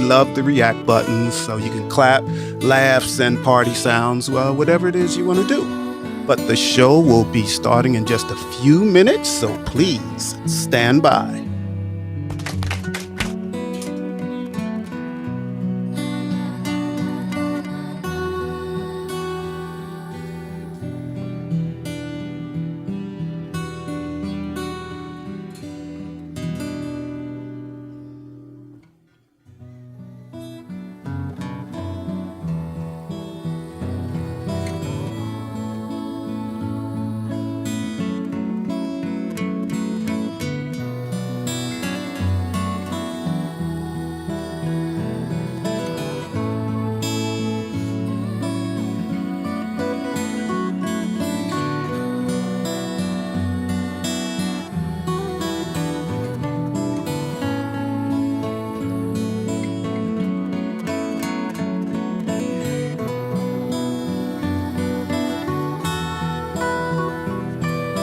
love the react buttons so you can clap, laughs, and party sounds, well, whatever it is you want to do. But the show will be starting in just a few minutes, so please stand by.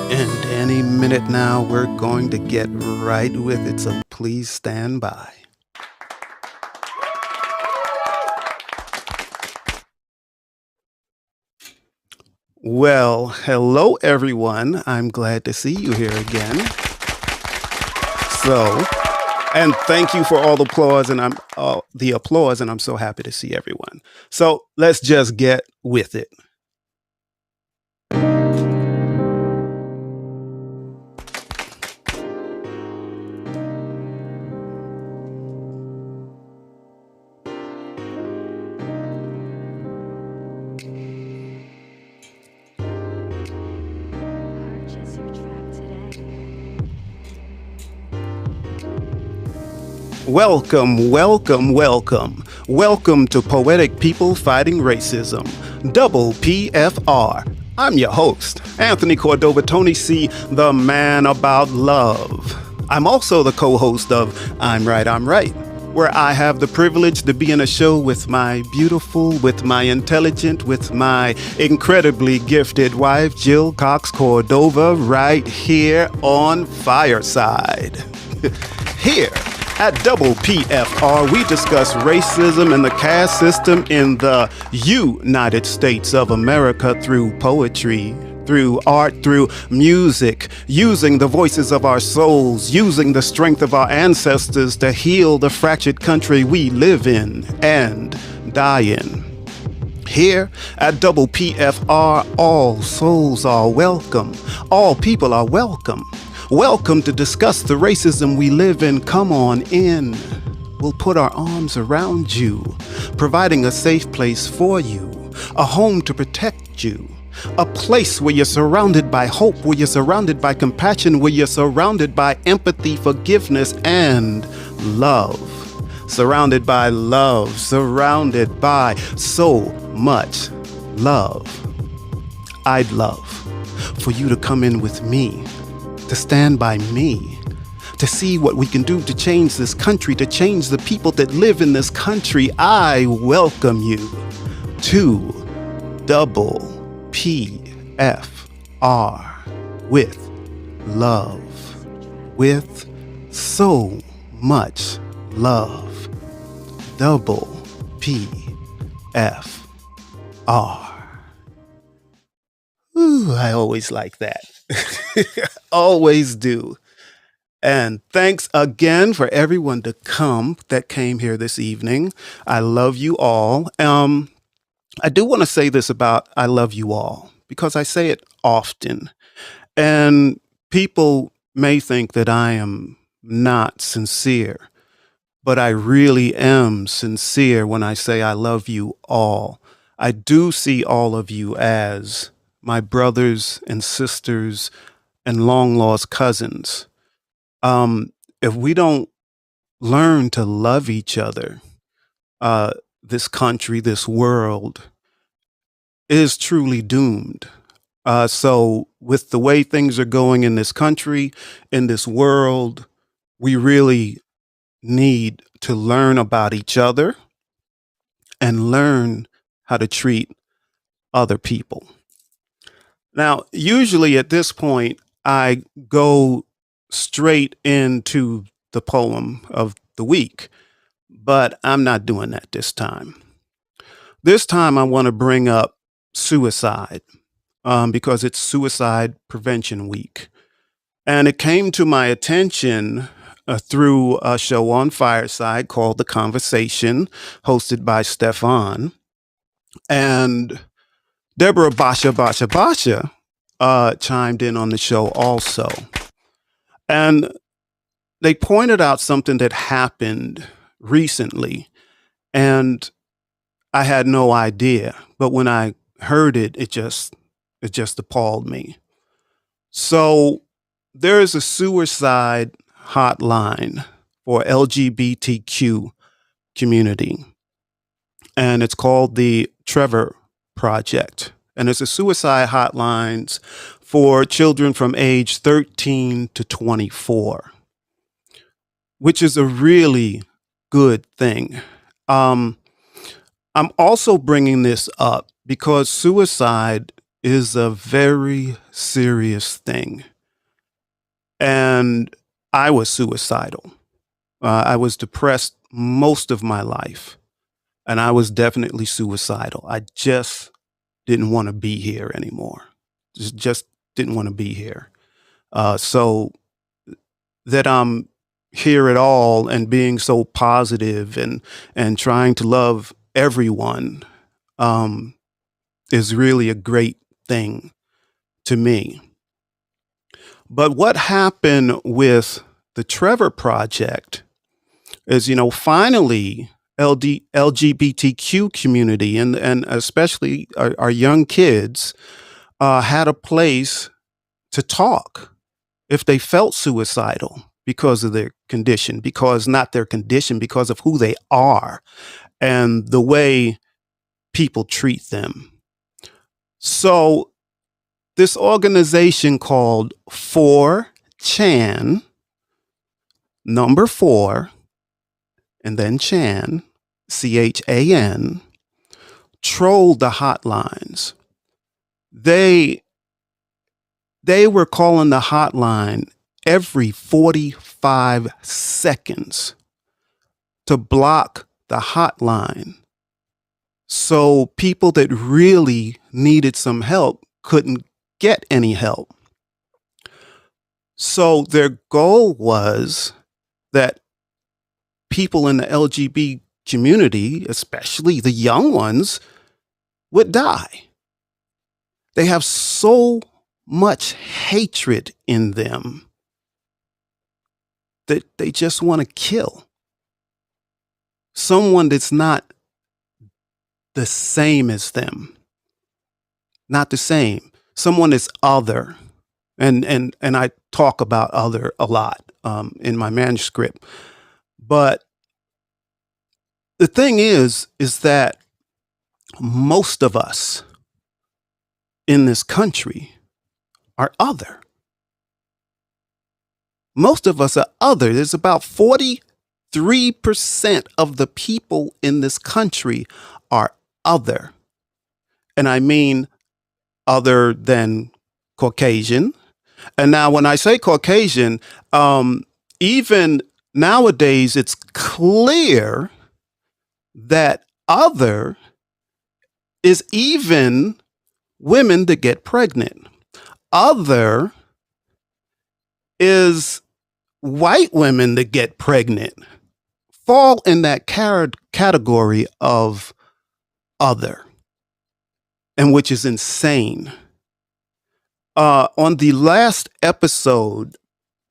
And any minute now, we're going to get right with it, so please stand by. Well, hello everyone. I'm glad to see you here again. And thank you for all the applause, and I'm so happy to see everyone. So let's just get with it. Purchase your track today. Welcome, welcome, welcome. Welcome to Poetic People Fighting Racism, Double PFR. I'm your host, Anthony Cordova Tony C., the man about love. I'm also the co-host of I'm Right, where I have the privilege to be in a show with my beautiful, with my intelligent, with my incredibly gifted wife, Jill Cox Cordova, right here on Fireside. Here at Double PFR, we discuss racism and the caste system in the United States of America through poetry, through art, through music, using the voices of our souls, using the strength of our ancestors to heal the fractured country we live in and die in. Here at Double PFR, all souls are welcome. All people are welcome. Welcome to discuss the racism we live in. Come on in. We'll put our arms around you, providing a safe place for you, a home to protect you, a place where you're surrounded by hope, where you're surrounded by compassion, where you're surrounded by empathy, forgiveness, and love. Surrounded by love, surrounded by so much love. I'd love for you to come in with me, to stand by me, to see what we can do to change this country, to change the people that live in this country. I welcome you to Double PFR with love, with so much love. Double PFR. Ooh, I always like that. Always do. And thanks again for everyone that came here this evening. I love you all. I do want to say this about I love you all, because I say it often. And people may think that I am not sincere, but I really am sincere when I say I love you all. I do see all of you as my brothers and sisters and long lost cousins. If we don't learn to love each other, this country, this world is truly doomed. So with the way things are going in this country, in this world, we really need to learn about each other and learn how to treat other people. Now, usually at this point, I go straight into the poem of the week, but I'm not doing that this time. This time, I want to bring up suicide because it's Suicide Prevention Week. And it came to my attention through a show on Fireside called The Conversation, hosted by Stefan. And Deborah Basha chimed in on the show also. And they pointed out something that happened recently. And I had no idea. But when I heard it, it just appalled me. So there is a suicide hotline for LGBTQ community, and it's called the Trevor Project. And it's a suicide hotlines for children from age 13 to 24, which is a really good thing. I'm also bringing this up because suicide is a very serious thing. And I was suicidal. I was depressed most of my life. And I was definitely suicidal. I just didn't want to be here anymore. Just didn't want to be here. So that I'm here at all and being so positive and trying to love everyone is really a great thing to me. But what happened with the Trevor Project is, finally LGBTQ community and especially our young kids had a place to talk if they felt suicidal because of their condition, because of who they are and the way people treat them. So this organization called 4chan, number 4, and then Chan, CHAN, trolled the hotlines. They were calling the hotline every 45 seconds to block the hotline. So people that really needed some help couldn't get any help. So their goal was that people in the LGBT community, especially the young ones, would die. They have so much hatred in them that they just want to kill someone that's not the same as them. Not the same. Someone that's other. And I talk about other a lot in my manuscript. But the thing is that most of us in this country are other. Most of us are other. There's about 43% of the people in this country are other. And I mean other than Caucasian. And now when I say Caucasian, even nowadays it's clear that other is even women that get pregnant. Other is white women that get pregnant, fall in that category of other, and which is insane. On the last episode,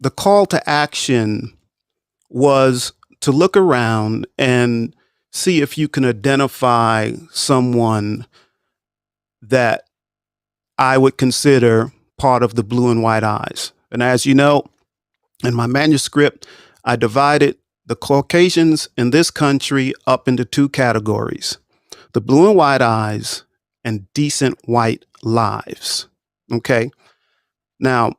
the call to action was to look around and see if you can identify someone that I would consider part of the Blue and White Eyes. And as you know, in my manuscript, I divided the Caucasians in this country up into two categories: the Blue and White Eyes and decent white lives. Okay. Now,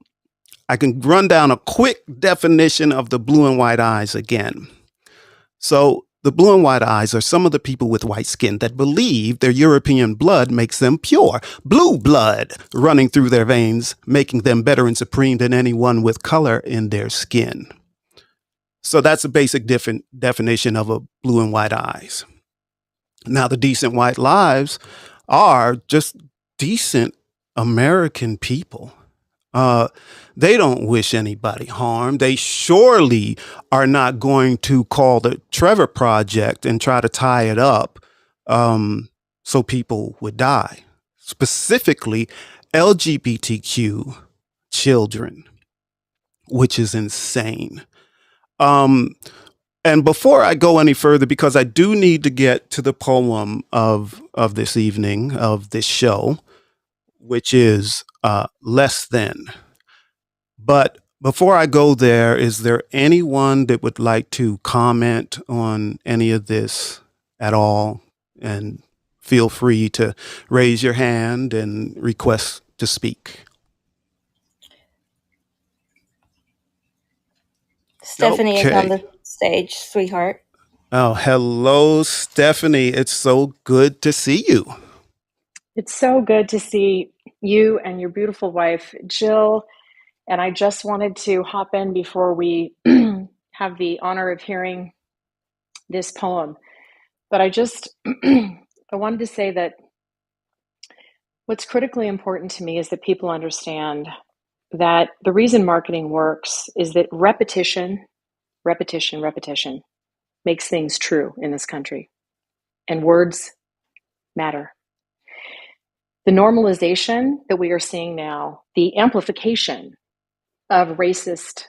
I can run down a quick definition of the Blue and White Eyes again. So the Blue and White Eyes are some of the people with white skin that believe their European blood makes them pure. Blue blood running through their veins, making them better and supreme than anyone with color in their skin. So that's a basic different definition of a blue and white eyes. Now, the decent white lives are just decent American people. Uh, they don't wish anybody harm. They surely are not going to call the Trevor Project and try to tie it up so people would die, specifically LGBTQ children, which is insane. Um, and before I go any further, because I do need to get to the poem of this evening, of this show, which is Less Than. But before I go there, is there anyone that would like to comment on any of this at all? And feel free to raise your hand and request to speak. Stephanie is on Okay. the stage, sweetheart. Oh, hello, Stephanie. It's so good to see you. It's so good to see you and your beautiful wife, Jill. And I just wanted to hop in before we have the honor of hearing this poem. But I wanted to say that what's critically important to me is that people understand that the reason marketing works is that repetition, repetition, repetition makes things true in this country. And words matter. The normalization that we are seeing now, the amplification of racist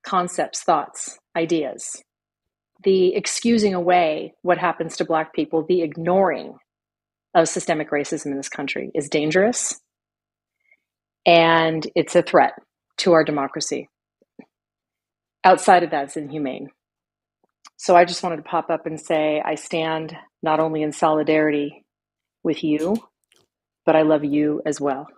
concepts, thoughts, ideas, the excusing away what happens to Black people, the ignoring of systemic racism in this country is dangerous, and it's a threat to our democracy. Outside of that, it's inhumane. So I just wanted to pop up and say I stand not only in solidarity with you, but I love you as well.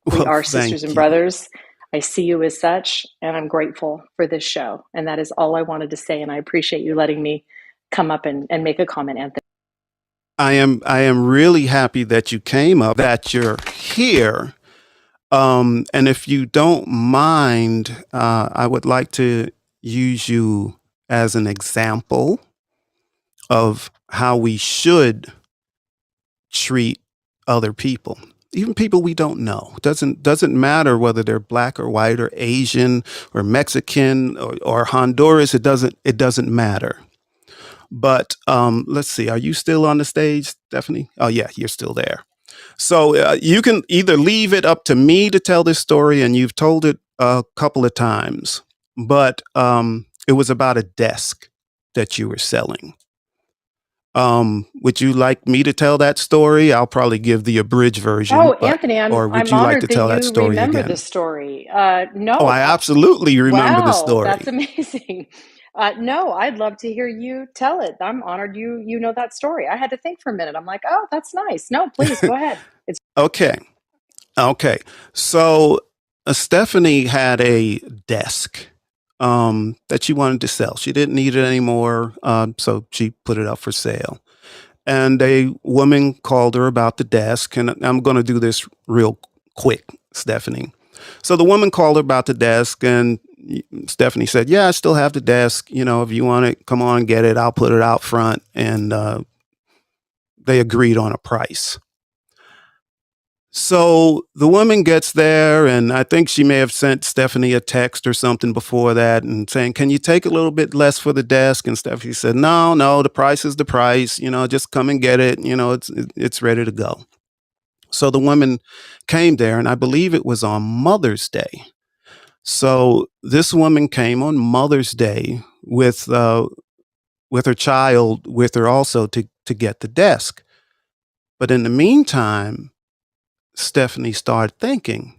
We Well, are sisters thank and you. brothers. I see you as such, and I'm grateful for this show. And that is all I wanted to say. And I appreciate you letting me come up and make a comment, Anthony. I am really happy that you came up, that you're here. And if you don't mind, I would like to use you as an example of how we should treat other people, even people we don't know. Doesn't matter whether they're black or white or Asian or Mexican or Honduras. It doesn't matter. But let's see. Are you still on the stage, Stephanie? Oh yeah, you're still there. So you can either leave it up to me to tell this story, and you've told it a couple of times, but it was about a desk that you were selling. Would you like me to tell that story? I'll probably give the abridged version, Oh, but Anthony, or would I'm you like to honored that tell that you story remember again? the story. Oh, No, I absolutely remember the wow, that's story. amazing. No, I'd love to hear you tell it. I'm honored you know that story. I had to think for a minute. I'm like, oh, that's nice. No, please go ahead. It's Okay. Okay. So Stephanie had a desk that she wanted to sell. She didn't need it anymore, so she put it up for sale. And a woman called her about the desk, and I'm going to do this real quick, Stephanie. So the woman called her about the desk, and Stephanie said, "Yeah, I still have the desk. You know, if you want it, come on, get it. I'll put it out front." And they agreed on a price. So the woman gets there, and I think she may have sent Stephanie a text or something before that and saying, "Can you take a little bit less for the desk?" And Stephanie said, "No, no, the price is the price. You know, just come and get it. You know, it's ready to go." So the woman came there, and I believe it was on Mother's Day. So this woman came on Mother's Day with her child with her also to get the desk. But in the meantime, Stephanie started thinking,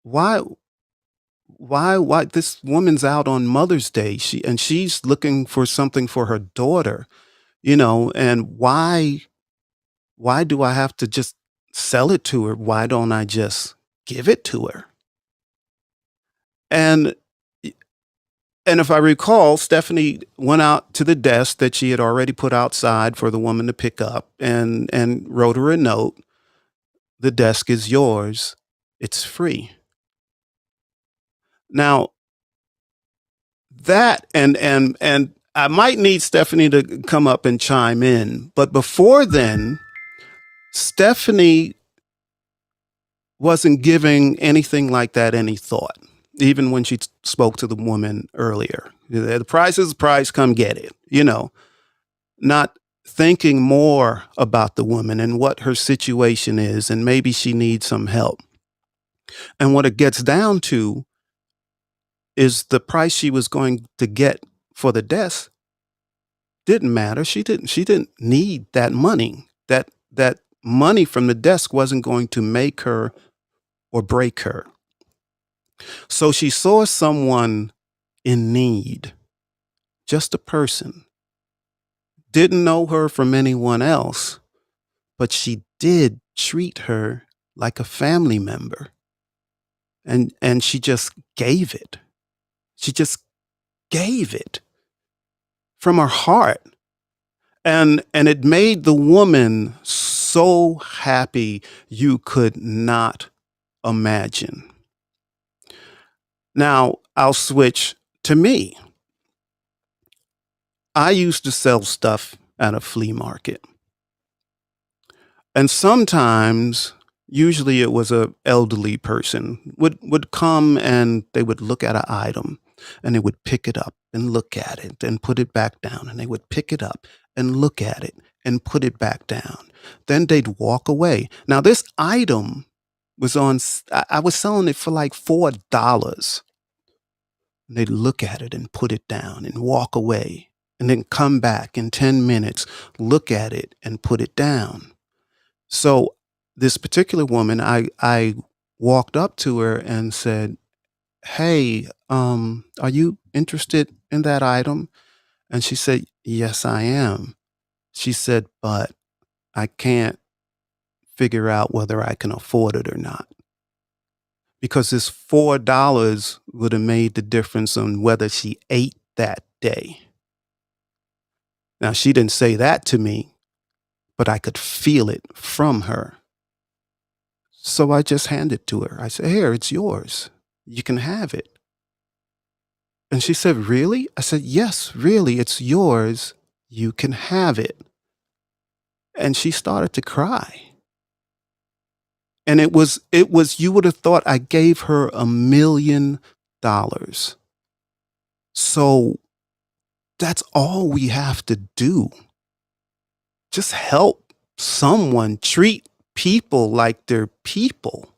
why why this woman's out on Mother's Day, she's looking for something for her daughter, and why do I have to just sell it to her? Why don't I just give it to her? And and if I recall, Stephanie went out to the desk that she had already put outside for the woman to pick up and wrote her a note. The desk is yours. It's free. Now, that and I might need Stephanie to come up and chime in, but before then, Stephanie wasn't giving anything like that any thought, even when she spoke to the woman earlier. The price is the price, come get it, not thinking more about the woman and what her situation is, and maybe she needs some help. And what it gets down to is the price she was going to get for the desk didn't matter. She didn't need that money. That money from the desk wasn't going to make her or break her. So she saw someone in need, just a person. Didn't know her from anyone else, but she did treat her like a family member. And she just gave it. She just gave it from her heart. And it made the woman so happy you could not imagine. Now, I'll switch to me. I used to sell stuff at a flea market. And sometimes, usually it was a elderly person, would come and they would look at an item and they would pick it up and look at it and put it back down. And they would pick it up and look at it and put it back down. Then they'd walk away. Now, this item was I was selling it for like $4. And they'd look at it and put it down and walk away and then come back in 10 minutes, look at it and put it down. So this particular woman, I walked up to her and said, "Hey, are you interested in that item?" And she said, "Yes, I am." She said, "But I can't figure out whether I can afford it or not." Because this $4 would have made the difference on whether she ate that day. Now, she didn't say that to me, but I could feel it from her. So I just handed it to her. I said, "Here, it's yours. You can have it." And she said, "Really?" I said, "Yes, really, it's yours. You can have it." And she started to cry. And it was, you would have thought I gave her $1 million. So that's all we have to do. Just help someone, treat people like they're people.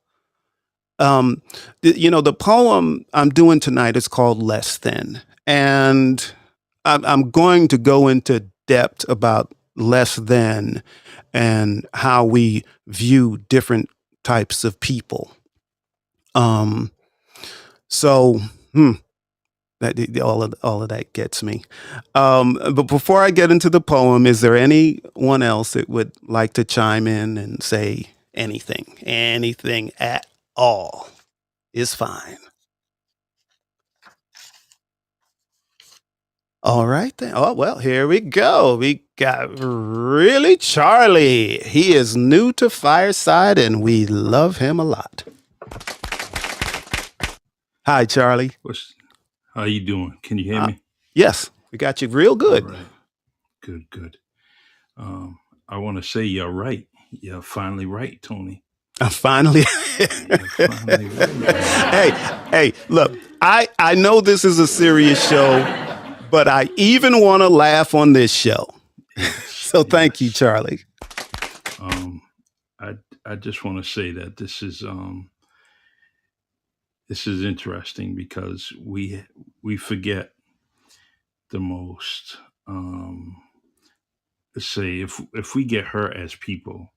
The poem I'm doing tonight is called Less Than. And I'm going to go into depth about less than and how we view different types of people. So that all of that gets me. But before I get into the poem, is there anyone else that would like to chime in and say anything? Anything at all is fine. All right then. Oh, well, here we go. We got Really Charlie. He is new to Fireside and we love him a lot. Hi, Charlie. How you doing? Can you hear me? Yes, we got you real good. All right. Good. I want to say you're right. You're finally right, Tony. I'm finally. You're finally right. Hey, look, I know this is a serious show, but I even want to laugh on this show. So thank you, Charlie. I just want to say that this is interesting because we forget the most. Let's say if we get hurt as people,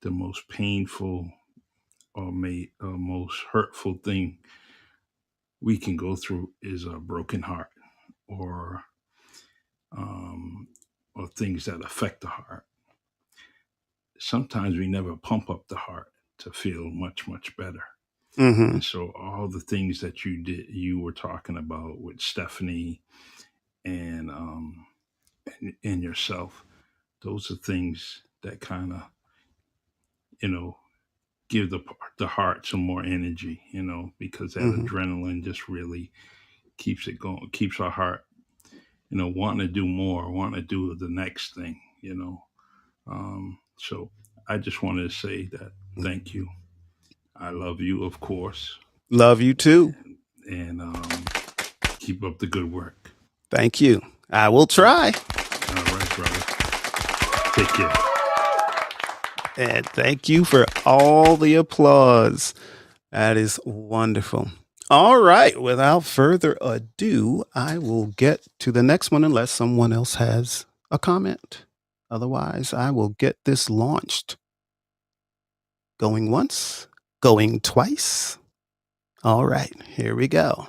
the most painful or most hurtful thing we can go through is a broken heart, or things that affect the heart. Sometimes we never pump up the heart to feel much better. Mm-hmm. And so all the things that you were talking about with Stephanie and yourself, those are things that kind of, give the heart some more energy, because that adrenaline just really keeps it going, keeps our heart, wanting to do more, wanting to do the next thing. So I just wanted to say that thank you. I love you, of course, Love you too. and keep up the good work. Thank you. I will try. All right, brother. Take care. And thank you for all the applause. That is wonderful. All right. Without further ado, I will get to the next one unless someone else has a comment. Otherwise, I will get this launched. Going once, going twice. All right. Here we go.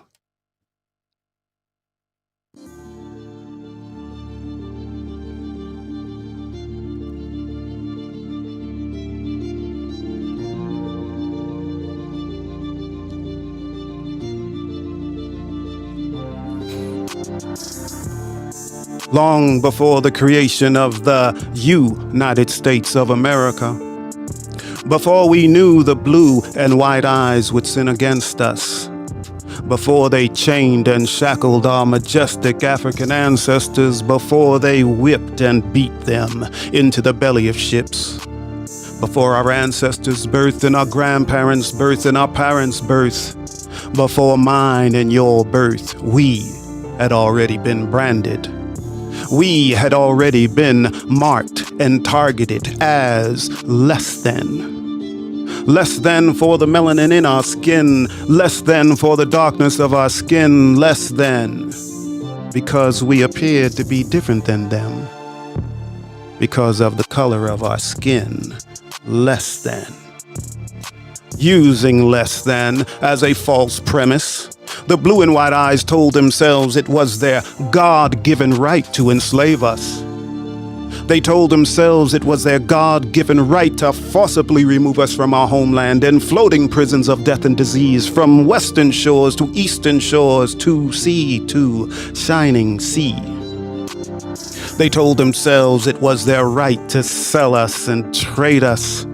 Long before the creation of the United States of America, before we knew the blue and white eyes would sin against us, before they chained and shackled our majestic African ancestors, before they whipped and beat them into the belly of ships, before our ancestors' birth and our grandparents' birth and our parents' birth, before mine and your birth, we had already been branded. We had already been marked and targeted as less than. Less than for the melanin in our skin, less than for the darkness of our skin, less than because we appeared to be different than them. Because of the color of our skin, less than. Using less than as a false premise, the blue and white eyes told themselves it was their God-given right to enslave us. They told themselves it was their God-given right to forcibly remove us from our homeland in floating prisons of death and disease, from western shores to eastern shores, to sea to shining sea. They told themselves it was their right to sell us and trade us.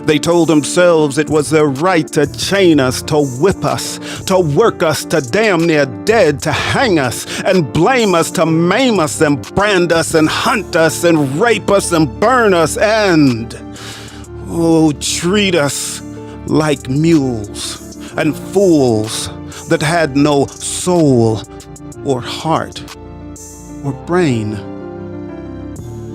They told themselves it was their right to chain us, to whip us, to work us to damn near dead, to hang us and blame us, to maim us and brand us and hunt us and rape us and burn us and, treat us like mules and fools that had no soul or heart or brain.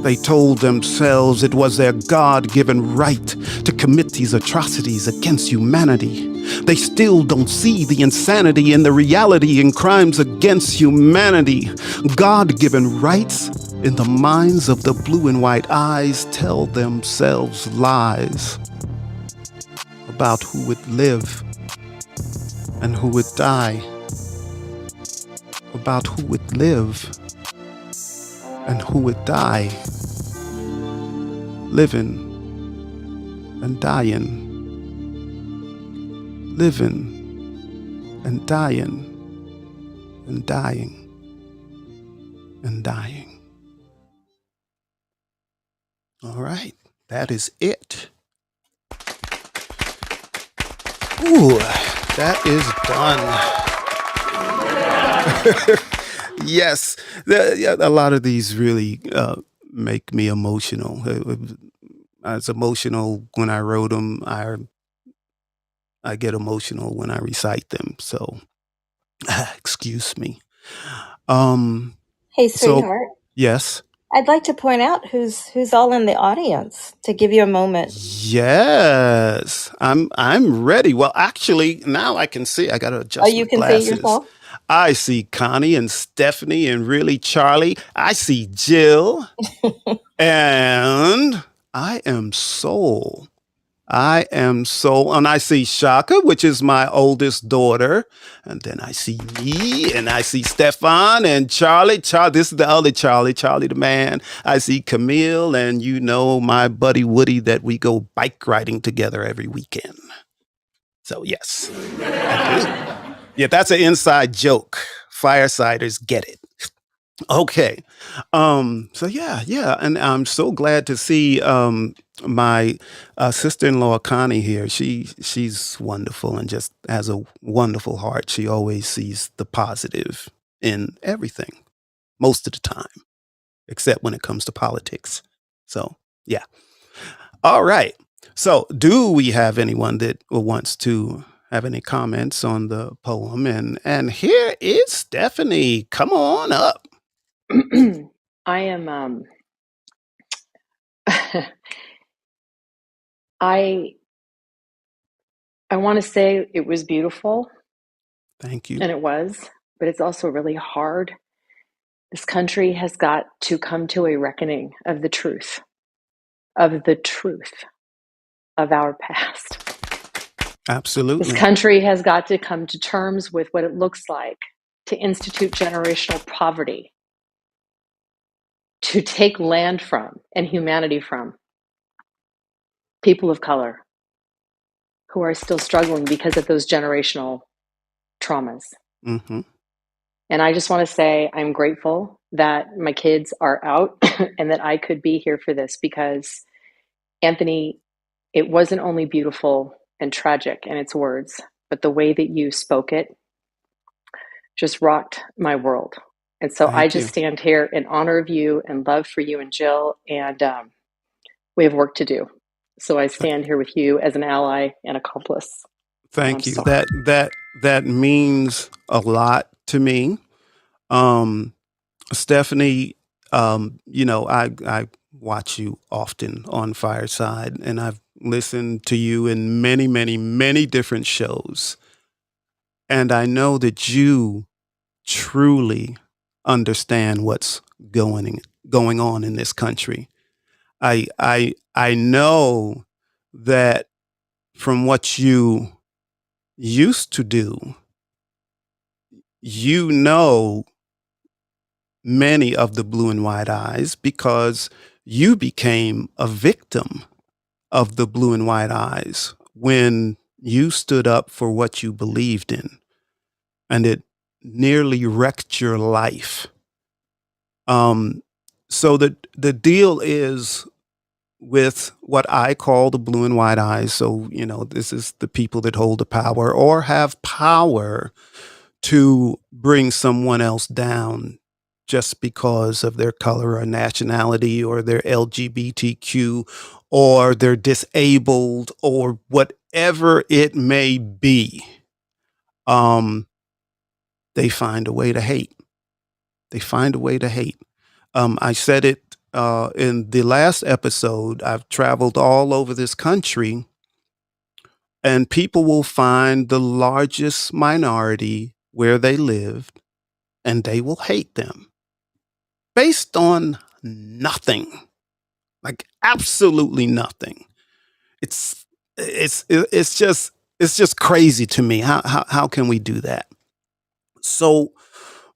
They told themselves it was their God-given right to commit these atrocities against humanity. They still don't see the insanity and the reality in crimes against humanity. God-given rights in the minds of the blue and white eyes tell themselves lies about who would live and who would die. About who would live and who would die. Living and dying. Living and dying and dying and dying. All right, that is it. Ooh, that is done. Yes, a lot of these really make me emotional. I was emotional when I wrote them. I get emotional when I recite them. So, excuse me. Hey, So, sweetheart. yes. I'd like to point out who's all in the audience to give you a moment. Yes, I'm ready. Well, actually, now I can see. I got to Oh, adjust you my can see glasses. yourself? I see Connie and Stephanie and really Charlie. I see Jill. And I am Soul. I am Soul. And I see Shaka, which is my oldest daughter. And then I see me, and I see Stefan and Charlie. This is the other Charlie the man. I see Camille, and my buddy Woody that we go bike riding together every weekend. So, yes, I do. Yeah, that's an inside joke. Firesiders get it. Okay. So yeah, and I'm so glad to see my sister-in-law Connie here. She's wonderful and just has a wonderful heart. She always sees the positive in everything most of the time, except when it comes to politics. So yeah. All right. So do we have anyone that wants to have any comments on the poem? And here is Stephanie. Come on up. I am I want to say it was beautiful, Thank you. and it was, but it's also really hard. This country has got to come to a reckoning of the truth of our past. This Absolutely. country has got to come to terms with what it looks like to institute generational poverty, to take land from and humanity from people of color who are still struggling because of those generational traumas. Hmm. And I just want to say I'm grateful that my kids are out and that I could be here for this because, Anthony, it wasn't only beautiful and tragic in its words, but the way that you spoke it just rocked my world. And so I Thank just you. stand here in honor of you and love for you and Jill, and we have work to do. So I Th- stand here with you as an ally and accomplice. And I'm Thank you. sorry. That means a lot to me. Um, Stephanie, I watch you often on Fireside, and I've listened to you in many, many, many different shows. And I know that you truly understand what's going on in this country. I know that from what you used to do, you know many of the blue and white eyes because you became a victim of the blue and white eyes when you stood up for what you believed in, and it nearly wrecked your life. Um, so the deal is with what I call the blue and white eyes. So, this is the people that hold the power or have power to bring someone else down just because of their color or nationality or their LGBTQ or they're disabled or whatever it may be. Um, they find a way to hate. They find a way to hate. I said it in the last episode. I've traveled all over this country, and people will find the largest minority where they live, and they will hate them based on nothing, like absolutely nothing. It's it's just crazy to me. How can we do that? So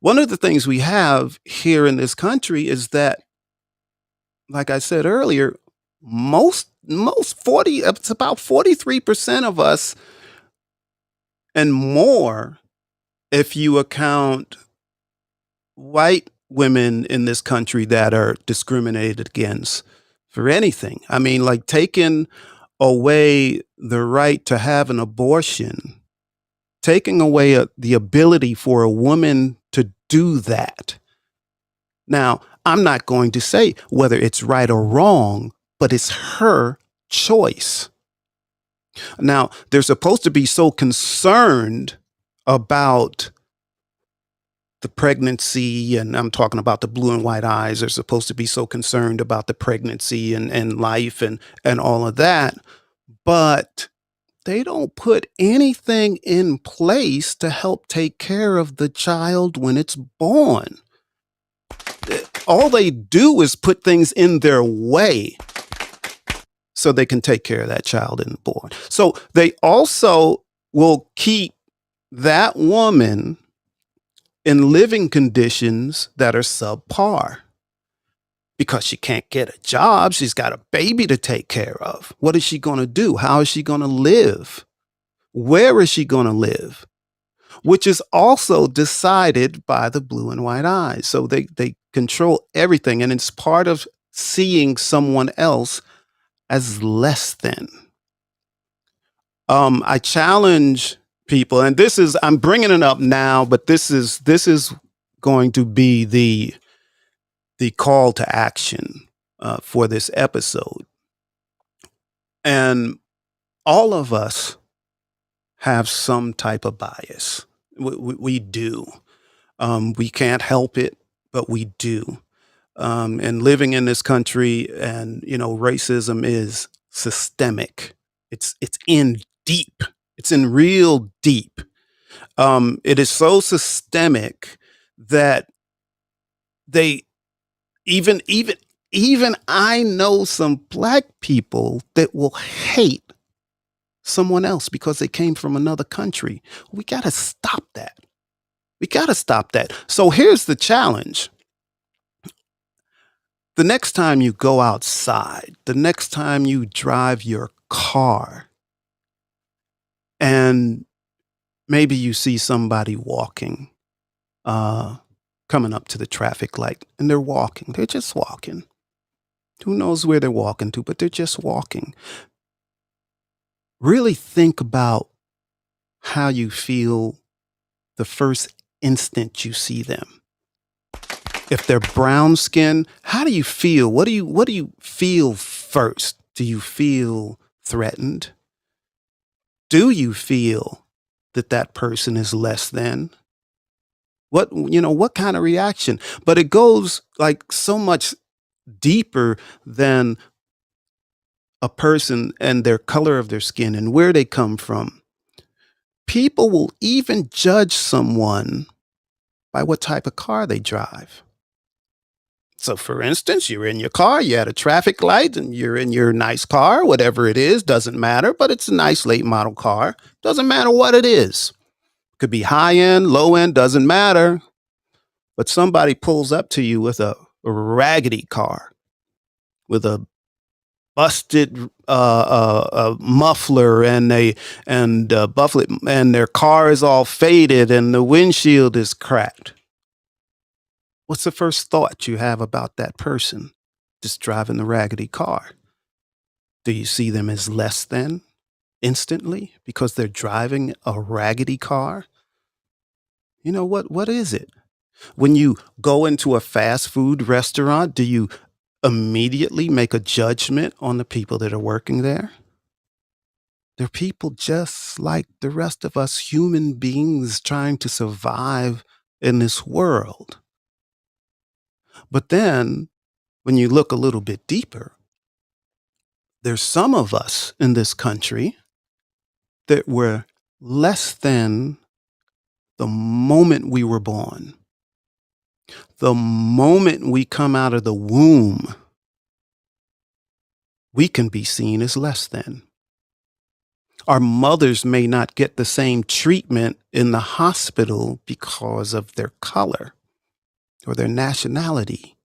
one of the things we have here in this country is that, like I said earlier, most 40 it's about 43% of us and more if you account white women in this country that are discriminated against for anything. I mean, like taking away the right to have an abortion, taking away the ability for a woman to do that. Now, I'm not going to say whether it's right or wrong, but it's her choice. Now, they're supposed to be so concerned about the pregnancy, and I'm talking about the blue and white eyes, are supposed to be so concerned about the pregnancy and life and all of that, but they don't put anything in place to help take care of the child when it's born. All they do is put things in their way so they can take care of that child and born. So they also will keep that woman in living conditions that are subpar because she can't get a job. She's got a baby to take care of. What is she going to do? How is she going to live? Where is she going to live? which is also decided by the blue and white eyes. So they control everything, and it's part of seeing someone else as less than. I challenge people, and I'm bringing it up now, but this is going to be the call to action for this episode. And all of us have some type of bias. We do. We can't help it, but we do. And living in this country, and racism is systemic. It's in deep. It's in real deep. It is so systemic that they even I know some black people that will hate someone else because they came from another country. We got to stop that. We got to stop that. So here's the challenge. The next time you go outside, the next time you drive your car, and maybe you see somebody walking, coming up to the traffic light, and they're just walking. Who knows where they're walking to, but they're just walking. Really think about how you feel the first instant you see them. If they're brown skin, how do you feel? What do you feel first? Do you feel threatened? Do you feel that person is less than? What kind of reaction? But it goes like so much deeper than a person and their color of their skin and where they come from. People will even judge someone by what type of car they drive. So for instance, you're in your car, you're at a traffic light, and you're in your nice car, whatever it is, doesn't matter, but it's a nice late model car. Doesn't matter what it is. Could be high end, low end, doesn't matter. But somebody pulls up to you with a raggedy car, with a busted muffler and bufflet, and their car is all faded and the windshield is cracked. What's the first thought you have about that person just driving the raggedy car? Do you see them as less than instantly because they're driving a raggedy car? You know what is it? When you go into a fast food restaurant, do you immediately make a judgment on the people that are working there? They're people just like the rest of us, human beings trying to survive in this world. But then, when you look a little bit deeper, there's some of us in this country that were less than the moment we were born. The moment we come out of the womb, we can be seen as less than. Our mothers may not get the same treatment in the hospital because of their color or their nationality.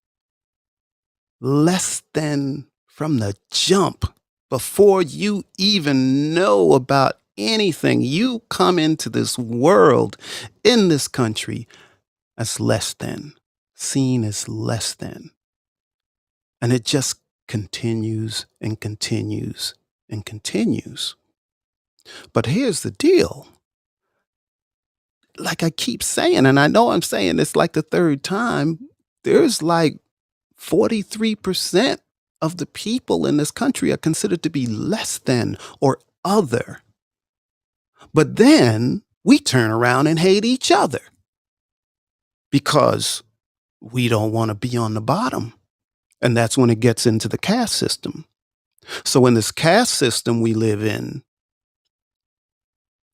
Less than from the jump. Before you even know about anything, you come into this world, in this country, as less than, seen as less than. And it just continues and continues and continues. But here's the deal. Like I keep saying, and I know I'm saying this like the third time, there's like 43% of the people in this country are considered to be less than or other. But then we turn around and hate each other because we don't want to be on the bottom. And that's when it gets into the caste system. So in this caste system we live in,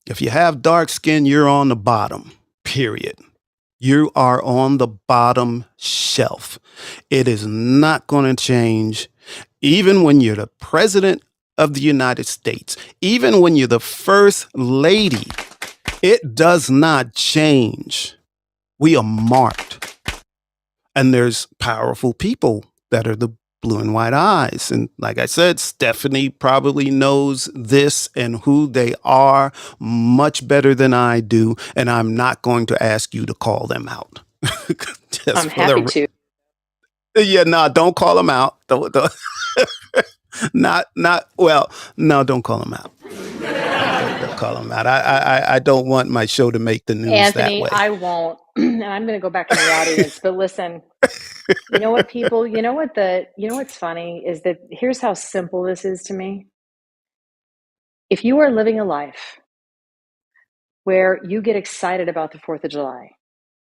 if you have dark skin, you're on the bottom, period. You are on the bottom shelf. It is not going to change. Even when you're the president of the United States, even when you're the first lady, it does not change. We are marked. And there's powerful people that are the blue and white eyes. And like I said, Stephanie probably knows this and who they are much better than I do. And I'm not going to ask you to call them out. Just I'm for happy the to. yeah, no, don't call them out. Don't not well. No, don't call them out. Don't call them out. I don't want my show to make the news that Anthony, way. I won't. And I'm going to go back in the audience. But listen, you know what, people? You know what's funny is that here's how simple this is to me. If you are living a life where you get excited about the 4th of July,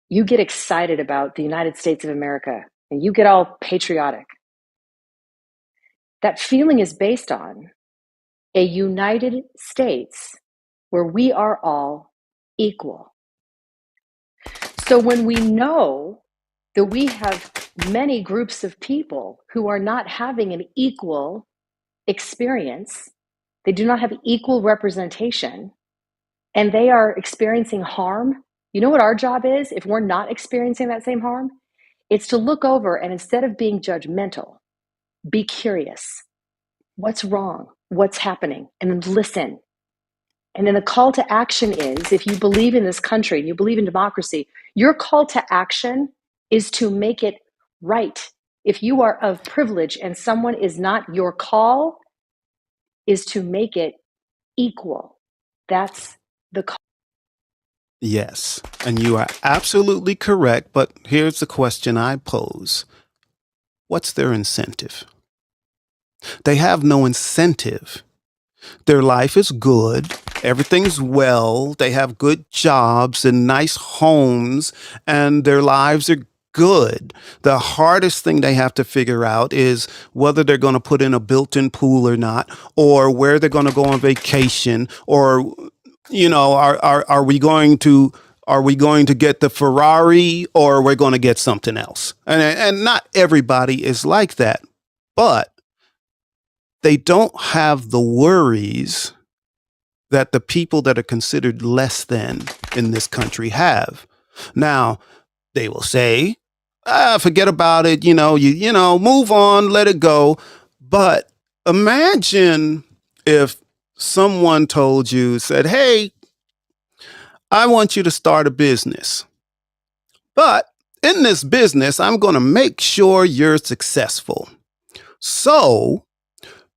you get excited about the United States of America, and you get all patriotic, that feeling is based on a United States where we are all equal. So when we know that we have many groups of people who are not having an equal experience, they do not have equal representation, and they are experiencing harm, you know what our job is if we're not experiencing that same harm? It's to look over and instead of being judgmental, be curious. What's wrong? What's happening? And then listen. And then the call to action is, if you believe in this country and you believe in democracy, your call to action is to make it right. If you are of privilege and someone is not, your call is to make it equal. That's the call. Yes, and you are absolutely correct. But here's the question I pose: what's their incentive? They have no incentive. Their life is good. Everything's well. They have good jobs and nice homes, and their lives are good. The hardest thing they have to figure out is whether they're going to put in a built-in pool or not, or where they're going to go on vacation, or are we going to get the Ferrari, or we're going to get something else? And not everybody is like that, but they don't have the worries that the people that are considered less than in this country have. Now, they will say, forget about it, move on, let it go. But imagine if someone said, hey, I want you to start a business. But in this business, I'm going to make sure you're successful. So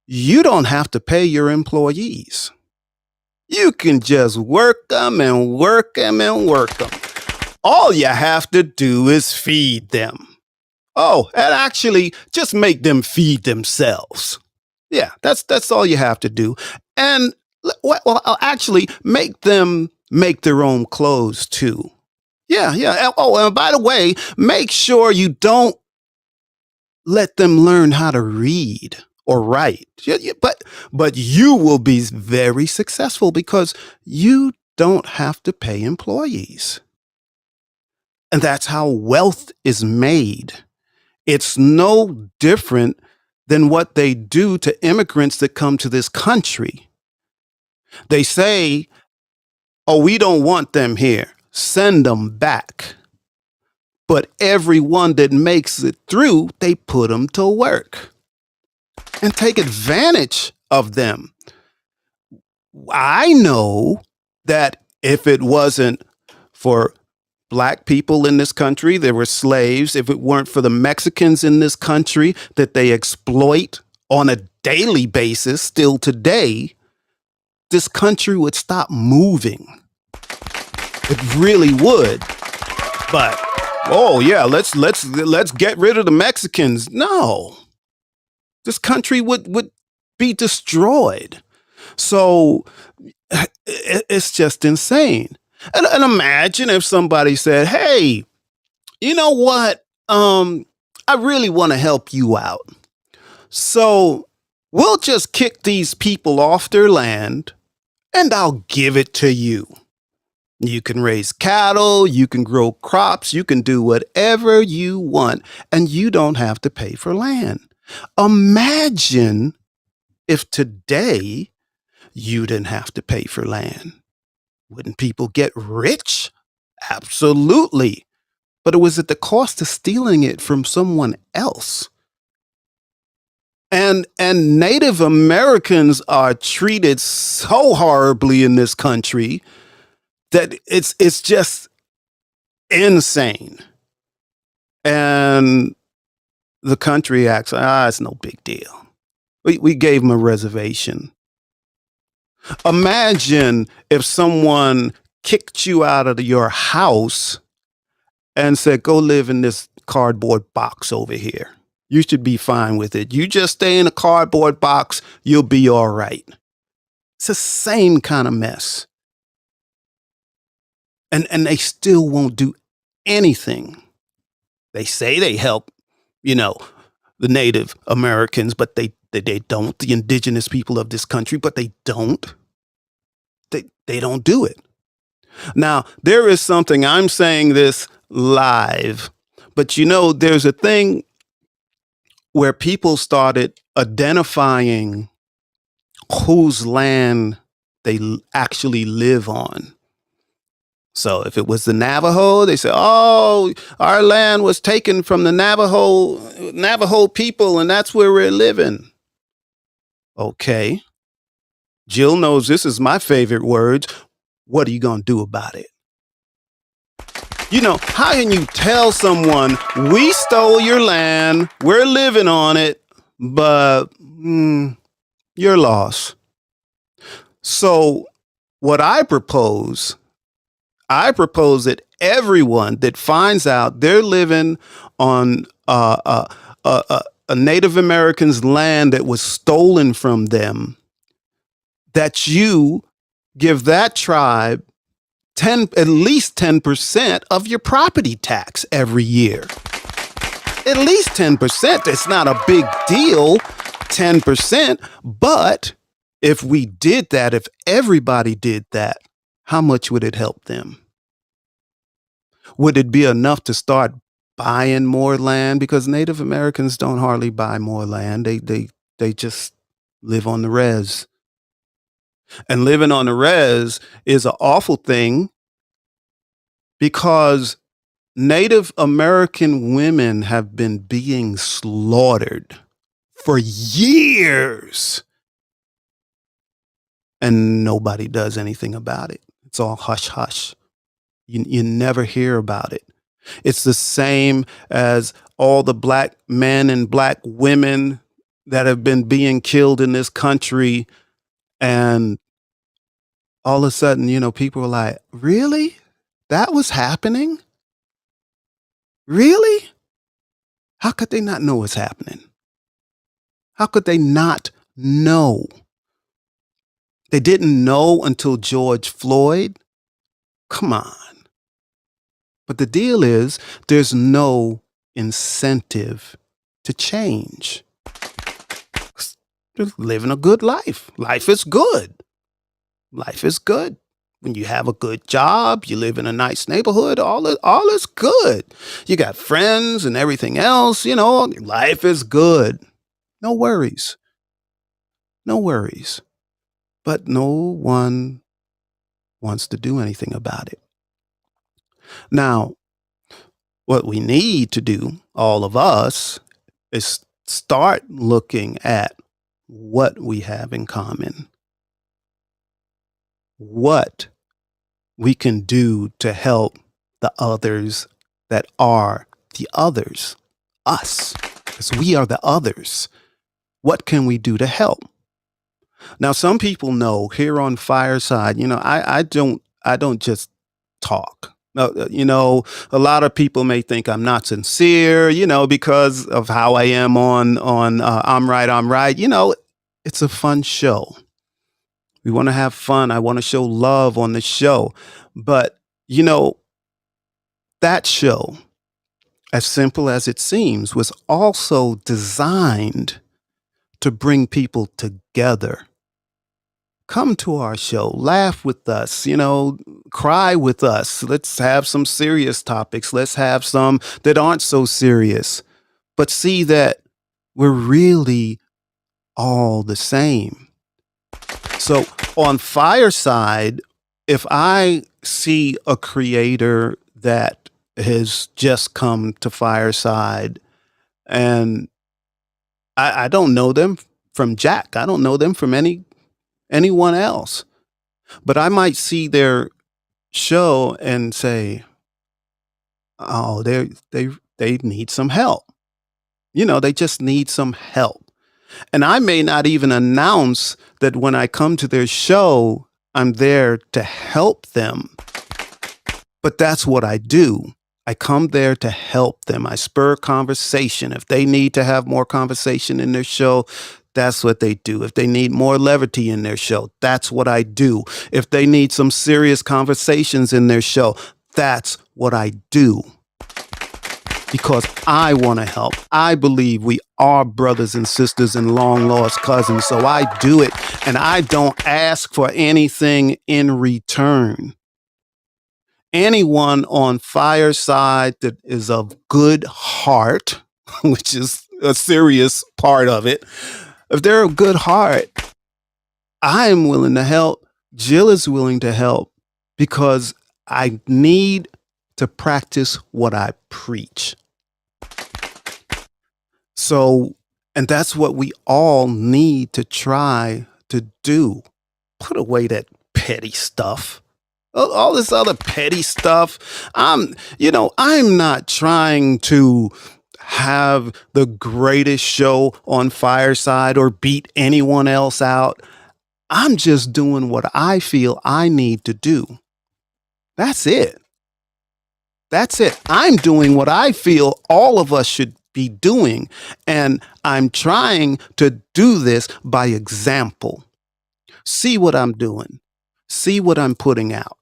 you don't have to pay your employees. You can just work them and work them and work them. All you have to do is feed them. Oh, and actually just make them feed themselves. Yeah, that's all you have to do. And actually make them make their own clothes too. Yeah. Oh, and by the way, make sure you don't let them learn how to read or write. But you will be very successful because you don't have to pay employees. And that's how wealth is made. It's no different than what they do to immigrants that come to this country. They say, oh, we don't want them here. Send them back. But everyone that makes it through, they put them to work and take advantage of them. I know that if it wasn't for Black people in this country, there were slaves. If it weren't for the Mexicans in this country that they exploit on a daily basis still today, this country would stop moving. It really would. But oh yeah, let's get rid of the Mexicans. No. This country would be destroyed. So it's just insane. And imagine if somebody said, hey, you know what? I really want to help you out. So we'll just kick these people off their land and I'll give it to you. You can raise cattle, you can grow crops, you can do whatever you want, and you don't have to pay for land. Imagine if today you didn't have to pay for land. Wouldn't people get rich? Absolutely. But it was at the cost of stealing it from someone else. And Native Americans are treated so horribly in this country that it's just insane. And the country acts, it's no big deal. We gave them a reservation. Imagine if someone kicked you out of your house and said, go live in this cardboard box over here. You should be fine with it. You just stay in a cardboard box, you'll be all right. It's the same kind of mess. And they still won't do anything. They say they help, the Native Americans, but they don't, the indigenous people of this country, but they don't. They don't do it. Now, there is something, I'm saying this live, but there's a thing where people started identifying whose land they actually live on. So if it was the Navajo, they say, oh, our land was taken from the Navajo people, and that's where we're living. Okay. Jill knows this is my favorite words. What are you going to do about it? How can you tell someone, we stole your land, we're living on it, but you're lost. So what I propose that everyone that finds out they're living on a Native American's land that was stolen from them, that you give that tribe at least 10% of your property tax every year. At least 10%. It's not a big deal, 10%. But if we did that, if everybody did that, how much would it help them? Would it be enough to start buying more land? Because Native Americans don't hardly buy more land. They just live on the res. And living on the res is an awful thing because Native American women have been being slaughtered for years. And nobody does anything about it. It's all hush hush. You never hear about it. It's the same as all the black men and black women that have been being killed in this country. And all of a sudden, people are like, really? That was happening? Really? How could they not know what's happening? How could they not know? They didn't know until George Floyd? Come on. But the deal is, there's no incentive to change. They're living a good life. Life is good. Life is good. When you have a good job, you live in a nice neighborhood, all is good. You got friends and everything else, life is good. No worries. No worries. But no one wants to do anything about it. Now, what we need to do, all of us, is start looking at what we have in common. What we can do to help the others that are the others, us, because we are the others. What can we do to help? Now, some people know here on Fireside, I don't just talk. A lot of people may think I'm not sincere, because of how I am on I'm Right. It's a fun show. We want to have fun. I want to show love on the show. But, that show, as simple as it seems, was also designed to bring people together. Come to our show, laugh with us, cry with us. Let's have some serious topics. Let's have some that aren't so serious, but see that we're really all the same. So on Fireside, if I see a creator that has just come to Fireside and I don't know them from Jack. I don't know them from anyone else. But I might see their show and say, "Oh, they need some help." They just need some help. And I may not even announce that when I come to their show, I'm there to help them. But that's what I do. I come there to help them. I spur conversation. If they need to have more conversation in their show, that's what they do. If they need more levity in their show, that's what I do. If they need some serious conversations in their show, that's what I do. Because I want to help. I believe we are brothers and sisters and long lost cousins. So I do it, and I don't ask for anything in return. Anyone on Fireside that is of good heart, which is a serious part of it, if they're of good heart, I am willing to help. Jill is willing to help because I need to practice what I preach. So, and that's what we all need to try to do. Put away that petty stuff. All this other petty stuff. I'm not trying to have the greatest show on Fireside or beat anyone else out. I'm just doing what I feel I need to do. That's it. That's it. I'm doing what I feel all of us should be doing. And I'm trying to do this by example. See what I'm doing. See what I'm putting out.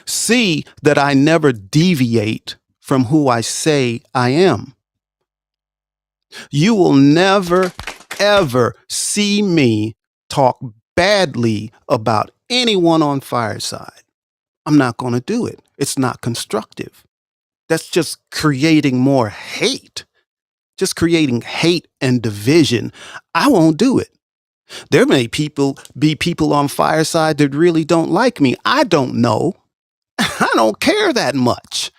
See that I never deviate from who I say I am. You will never, ever see me talk badly about anyone on Fireside. I'm not going to do it. It's not constructive. That's just creating more hate. Just creating hate and division. I won't do it. There may be people on Fireside that really don't like me. I don't know. I don't care that much.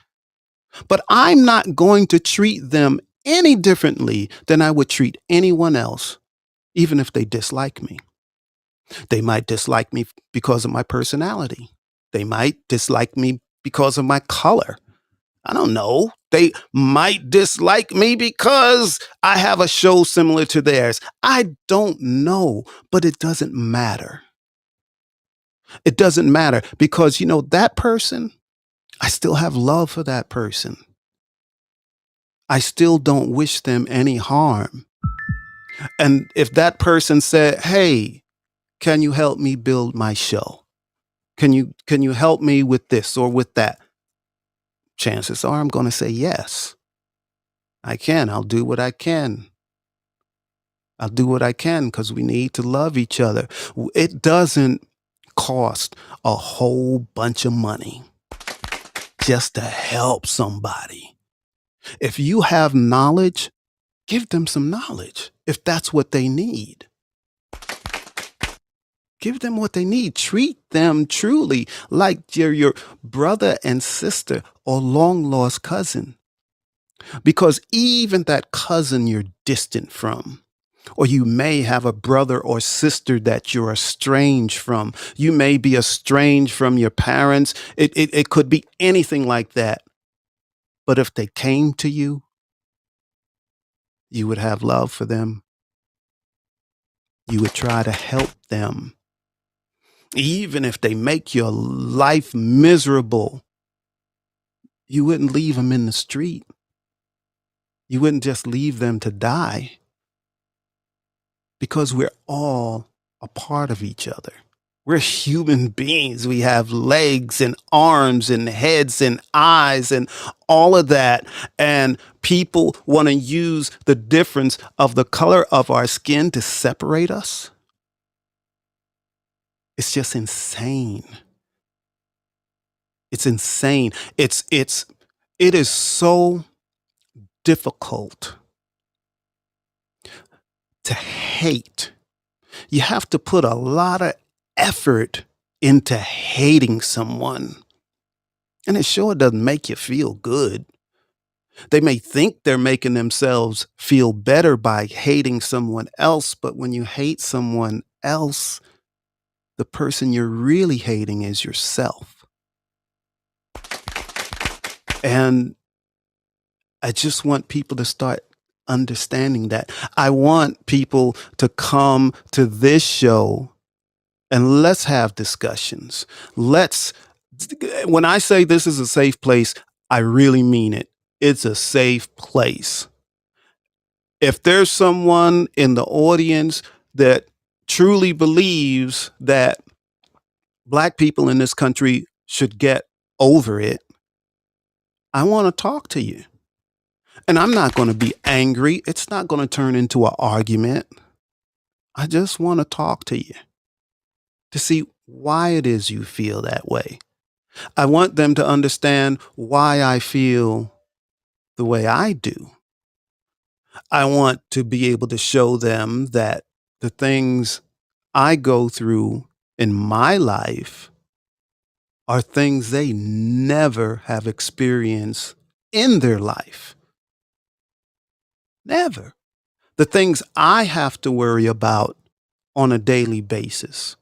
But I'm not going to treat them any differently than I would treat anyone else, even if they dislike me. They might dislike me because of my personality. They might dislike me because of my color. I don't know. They might dislike me because I have a show similar to theirs. I don't know, but it doesn't matter. It doesn't matter because, that person, I still have love for that person. I still don't wish them any harm. And if that person said, "Hey, can you help me build my show? Can you help me with this or with that?" Chances are I'm going to say yes. I can. I'll do what I can. I'll do what I can because we need to love each other. It doesn't cost a whole bunch of money just to help somebody. If you have knowledge, give them some knowledge if that's what they need. Give them what they need. Treat them truly like your brother and sister or long lost cousin. Because even that cousin you're distant from, or you may have a brother or sister that you're estranged from. You may be estranged from your parents. It could be anything like that. But if they came to you, you would have love for them. You would try to help them. Even if they make your life miserable, you wouldn't leave them in the street. You wouldn't just leave them to die. Because we're all a part of each other. We're human beings. We have legs and arms and heads and eyes and all of that. And people want to use the difference of the color of our skin to separate us. It's just insane. It's insane. It is so difficult to hate. You have to put a lot of effort into hating someone. And it sure doesn't make you feel good. They may think they're making themselves feel better by hating someone else, but when you hate someone else, the person you're really hating is yourself. And I just want people to start understanding that. I want people to come to this show and let's have discussions. When I say this is a safe place, I really mean it. It's a safe place. If there's someone in the audience that truly believes that Black people in this country should get over it, I want to talk to you. And I'm not going to be angry. It's not going to turn into an argument. I just want to talk to you to see why it is you feel that way. I want them to understand why I feel the way I do. I want to be able to show them that the things I go through in my life are things they never have experienced in their life. Never. The things I have to worry about on a daily basis,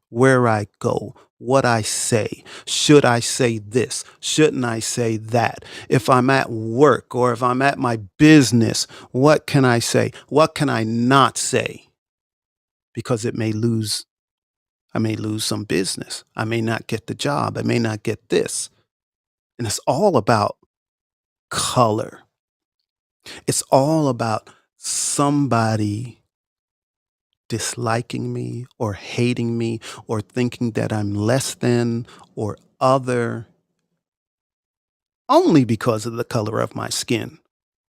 where I go, what I say, should I say this, shouldn't I say that? If I'm at work or if I'm at my business, what can I say? What can I not say? Because I may lose some business. I may not get the job. I may not get this. And it's all about color. It's all about somebody disliking me or hating me or thinking that I'm less than or other only because of the color of my skin.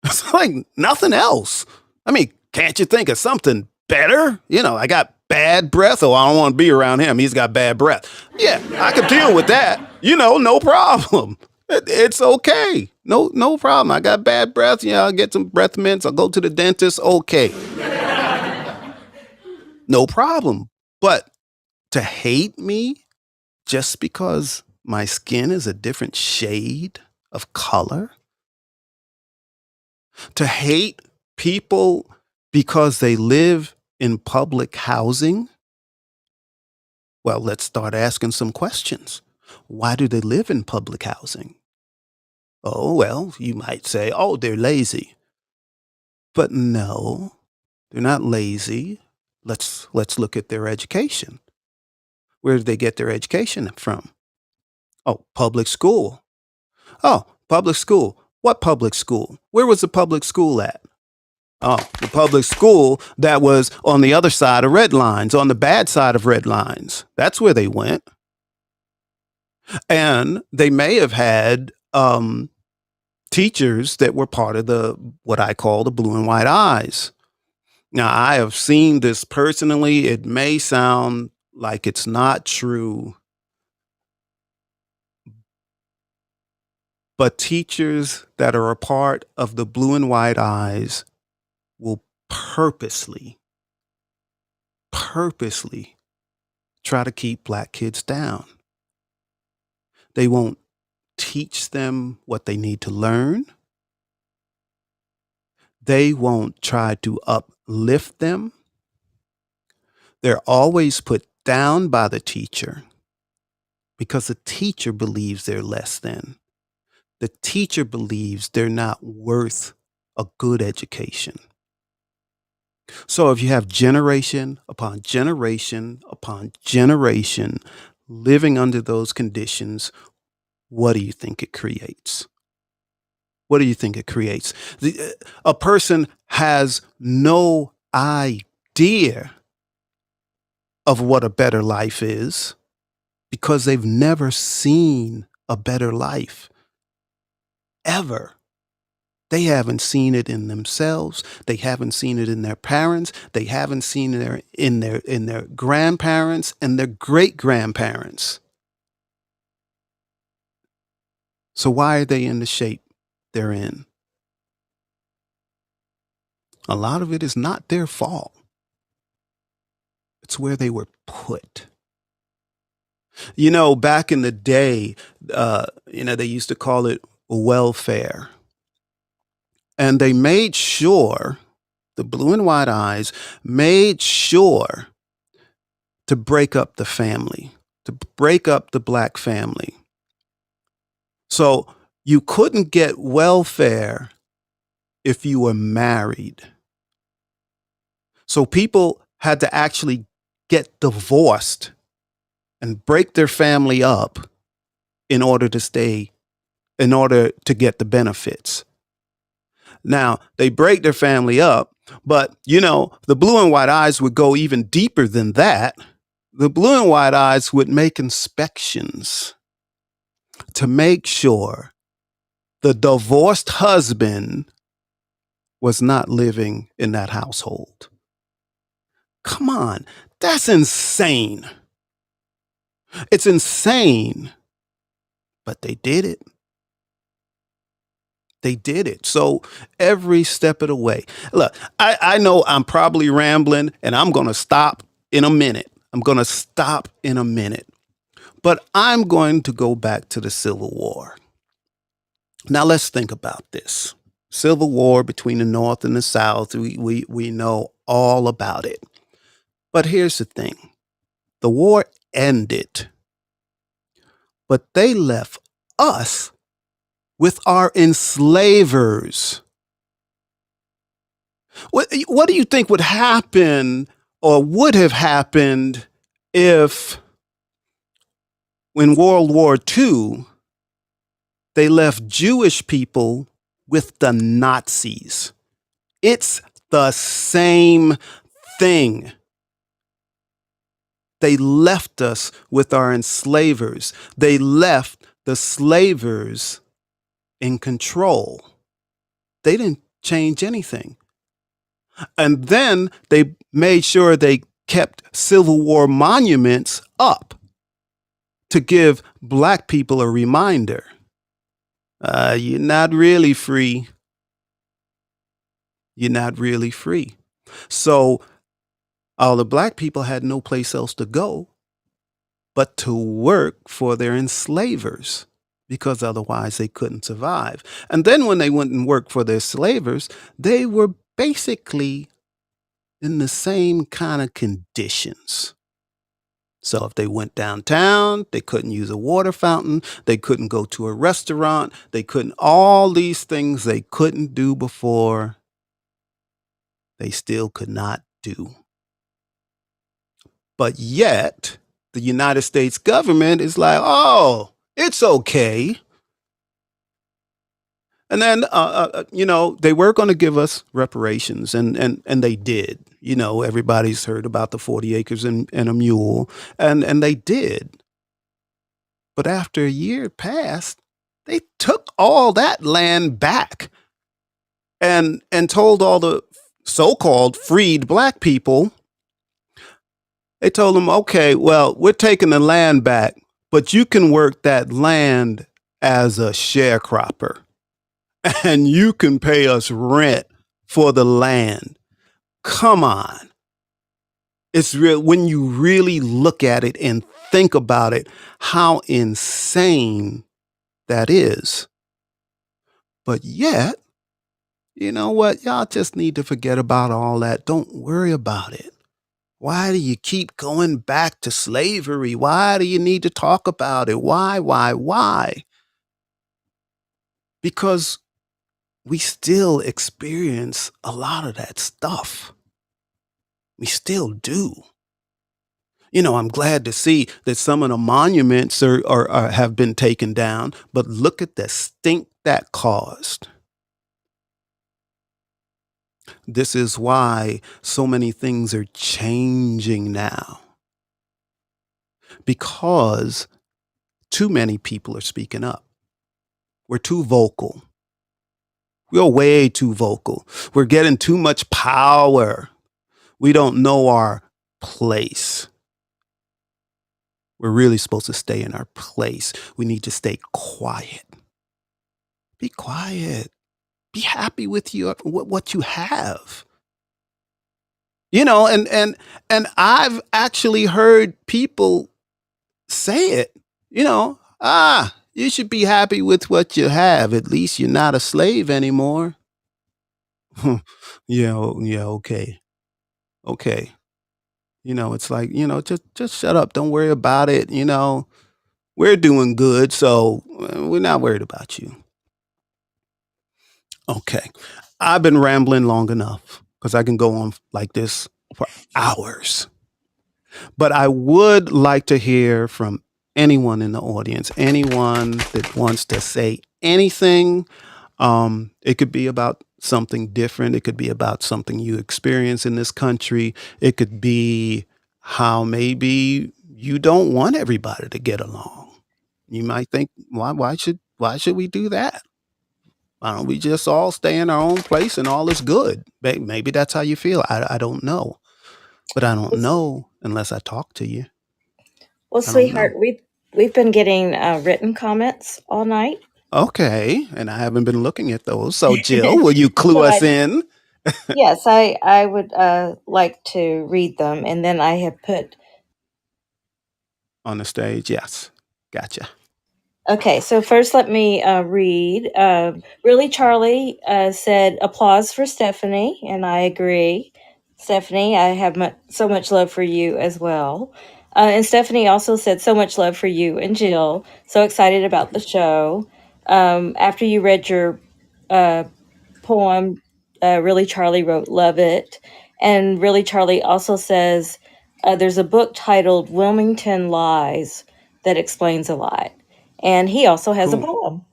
It's like nothing else. I mean, can't you think of something better? I got bad breath. Oh, I don't want to be around him. He's got bad breath. Yeah, I could deal with that. No problem. It's okay. No problem. I got bad breath. I'll get some breath mints. I'll go to the dentist. Okay. No problem. But to hate me just because my skin is a different shade of color? To hate people because they live in public housing? Well, let's start asking some questions. Why do they live in public housing? Oh, well, you might say, oh, they're lazy. But no, they're not lazy. Let's look at their education. Where did they get their education from? Oh, public school. Oh, public school. What public school? Where was the public school at? Oh, the public school that was on the other side of red lines, on the bad side of red lines. That's where they went. And they may have had teachers that were part of what I call the blue and white eyes. Now, I have seen this personally. It may sound like it's not true, but teachers that are a part of the blue and white eyes will purposely try to keep Black kids down. They won't teach them what they need to learn. They won't try to uplift them. They're always put down by the teacher because the teacher believes they're less than. The teacher believes they're not worth a good education. So if you have generation upon generation upon generation living under those conditions, what do you think it creates? What do you think it creates? A person has no idea of what a better life is because they've never seen a better life. Ever. They haven't seen it in themselves. They haven't seen it in their parents. They haven't seen it in their grandparents and their great-grandparents. So why are they in the shape they're in? A lot of it is not their fault. It's where they were put. Back in the day, they used to call it welfare. And they made sure, the blue and white eyes made sure to break up the family, to break up the black family. So you couldn't get welfare if you were married. So people had to actually get divorced and break their family up in order to get the benefits. Now, they break their family up, but the blue and white eyes would go even deeper than that. The blue and white eyes would make inspections to make sure the divorced husband was not living in that household. Come on, that's insane. It's insane, but they did it. They did it. So every step of the way. Look, I know I'm probably rambling and I'm going to stop in a minute. But I'm going to go back to the Civil War. Now let's think about this. Civil War between the North and the South. We know all about it. But here's the thing. The war ended, but they left us with our enslavers. What do you think would happen or would have happened if, in World War II, they left Jewish people with the Nazis? It's the same thing. They left us with our enslavers. They left the slavers in control. They didn't change anything. And then they made sure they kept Civil War monuments up to give black people a reminder. You're not really free. You're not really free. So all the black people had no place else to go but to work for their enslavers, because otherwise they couldn't survive. And then when they went and worked for their slavers, they were basically in the same kind of conditions. So if they went downtown, they couldn't use a water fountain, they couldn't go to a restaurant, they couldn't, all these things they couldn't do before, they still could not do. But yet, the United States government is like, oh, it's okay. And then, they were going to give us reparations, and they did. Everybody's heard about the 40 acres and a mule, and they did. But after a year passed, they took all that land back and told all the so-called freed black people, they told them, okay, well, we're taking the land back, but you can work that land as a sharecropper. And you can pay us rent for the land. Come on. It's real when you really look at it and think about it, how insane that is. But yet, you know what? Y'all just need to forget about all that. Don't worry about it. Why do you keep going back to slavery? Why do you need to talk about it? Why? Because we still experience a lot of that stuff. We still do. I'm glad to see that some of the monuments have been taken down, but look at the stink that caused. This is why so many things are changing now. Because too many people are speaking up. We're too vocal. We're way too vocal. We're getting too much power. We don't know our place. We're really supposed to stay in our place. We need to stay quiet. Be quiet. Be happy with what you have. And I've actually heard people say it, you should be happy with what you have. At least you're not a slave anymore. Yeah, yeah, okay. Okay. It's like, just shut up. Don't worry about it. We're doing good, so we're not worried about you. Okay. I've been rambling long enough because I can go on like this for hours. But I would like to hear from anyone in the audience, anyone that wants to say anything. It could be about something different. It could be about something you experience in this country. It could be how maybe you don't want everybody to get along. You might think, why should we do that? Why don't we just all stay in our own place and all is good? Maybe that's how you feel. I don't know. But I don't Well, know unless I talk to you. well, I don't sweetheart, know. we've been getting written comments all night. Okay, and I haven't been looking at those. So, Jill, will you clue So us in yes, I would like to read them, and then I have put. on the stage? Yes. Gotcha. Okay, so first let me read. Really, Charlie said applause for Stephanie, and I agree. Stephanie, I have so much love for you as well. And Stephanie also said so much love for you and Jill. So excited about the show. After you read your poem, Really Charlie wrote, love it. And Really Charlie also says there's a book titled Wilmington Lies that explains a lot. And he also has a Cool. poem.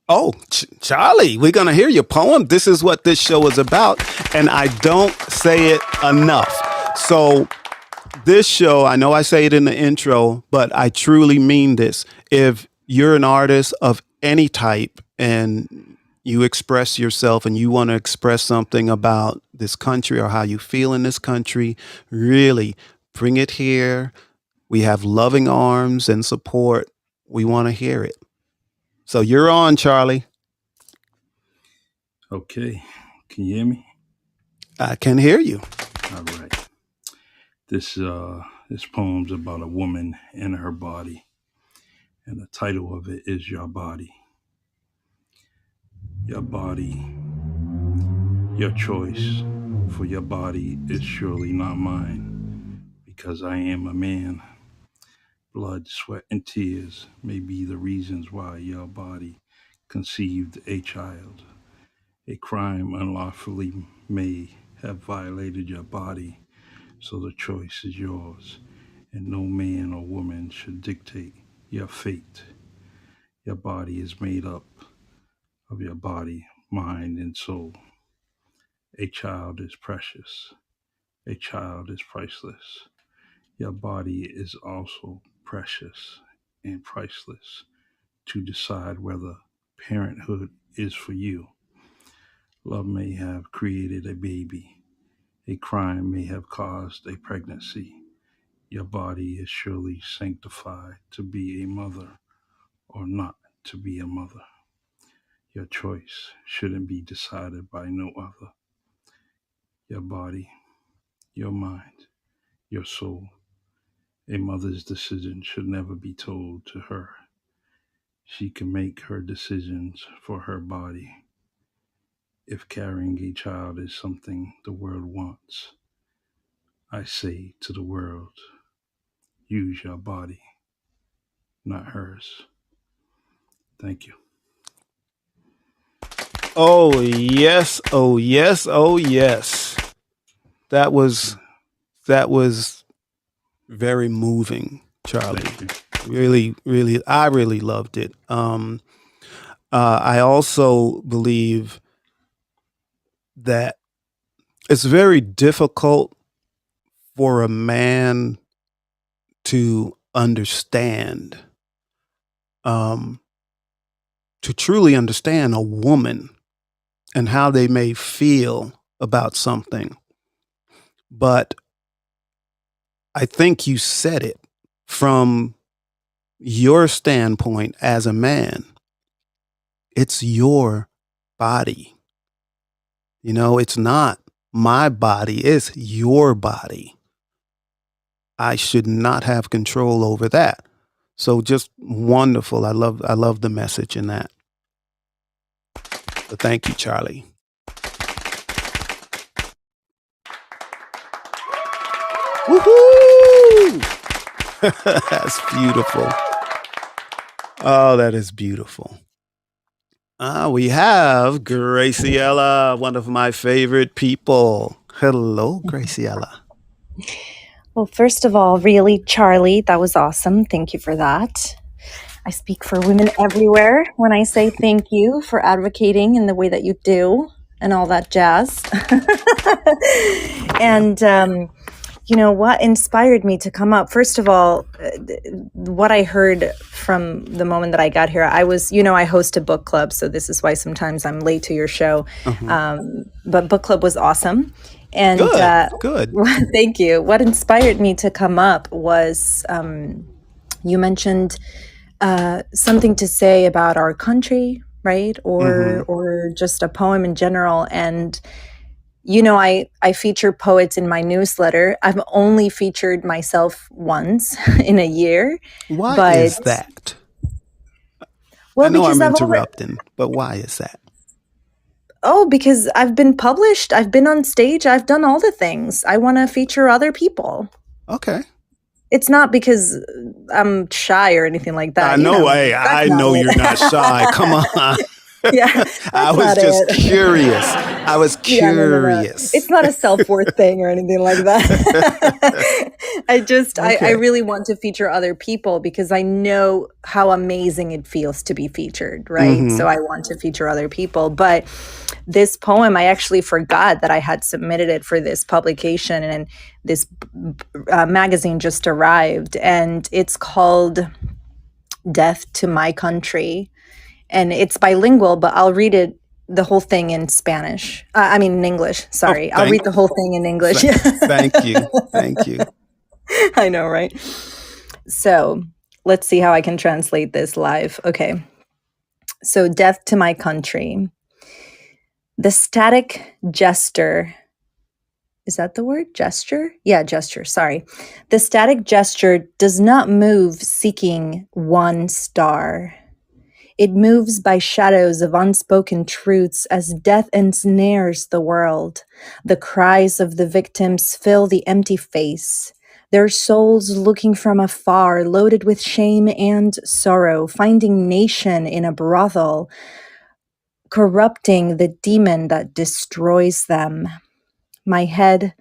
Oh, Charlie, we're going to hear your poem. This is what this show is about. And I don't say it enough. So, this show, I know I say it in the intro, but I truly mean this. If you're an artist of any type and you express yourself and you want to express something about this country or how you feel in this country, really bring it here. We have loving arms and support. We want to hear it. So you're on, Charlie. Okay. Can you hear me? I can hear you. All right. This poem's about a woman and her body. And the title of it is Your Body. Your body, your choice for your body is surely not mine, because I am a man. Blood, sweat, and tears may be the reasons why your body conceived a child. A crime unlawfully may have violated your body, so the choice is yours, and no man or woman should dictate your fate. Your body is made up of your body, mind, and soul. A child is precious. A child is priceless. Your body is also precious and priceless to decide whether parenthood is for you. Love may have created a baby. A crime may have caused a pregnancy. Your body is surely sanctified to be a mother or not to be a mother. Your choice shouldn't be decided by no other. Your body, your mind, your soul. A mother's decision should never be told to her. She can make her decisions for her body. If carrying a child is something the world wants, I say to the world, use your body, not hers. Thank you. Oh, yes. Oh, yes. Oh, yes. That was very moving, Charlie. Thank you. Really, really, I really loved it. I also believe that it's very difficult for a man to understand, um, to truly understand a woman and how they may feel about something. But I think you said it from your standpoint as a man. It's your body. It's not my body, it's your body. I should not have control over that. So just wonderful. I love the message in that. So thank you, Charlie. Woohoo! That's beautiful. Oh, that is beautiful. We have Graciela, one of my favorite people. Hello, Graciela. Well, first of all, really, Charlie, that was awesome. Thank you for that. I speak for women everywhere when I say thank you for advocating in the way that you do and all that jazz. And, what inspired me to come up? First of all, what I heard from the moment that I got here, I host a book club, so this is why sometimes I'm late to your show. But book club was awesome. And Good. thank you. What inspired me to come up was you mentioned something to say about our country, right? Or just a poem in general. And I feature poets in my newsletter. I've only featured myself once in a year. Why is that? Well, I know because I'm interrupting, but why is that? Oh, because I've been published, I've been on stage, I've done all the things. I want to feature other people. Okay. It's not because I'm shy or anything like that. I know you're not shy. Come on. Yeah, I was just curious. I was curious. It's not a self-worth thing or anything like that. I really want to feature other people because I know how amazing it feels to be featured, right? So I want to feature other people. But this poem, I actually forgot that I had submitted it for this publication, and this magazine just arrived, and it's called Death to My Country. And it's bilingual, but I'll read the whole thing in Spanish. In English. Sorry. I'll read the whole thing in English. Thank you. Thank you. I know, right? So let's see how I can translate this live. Okay. So, Death to My Country. The static gesture. Is that the word? Gesture? Yeah, gesture. Sorry. The static gesture does not move seeking one star. It moves by shadows of unspoken truths as death ensnares the world. The cries of the victims fill the empty face. Their souls looking from afar, loaded with shame and sorrow, finding nation in a brothel, corrupting the demon that destroys them. My head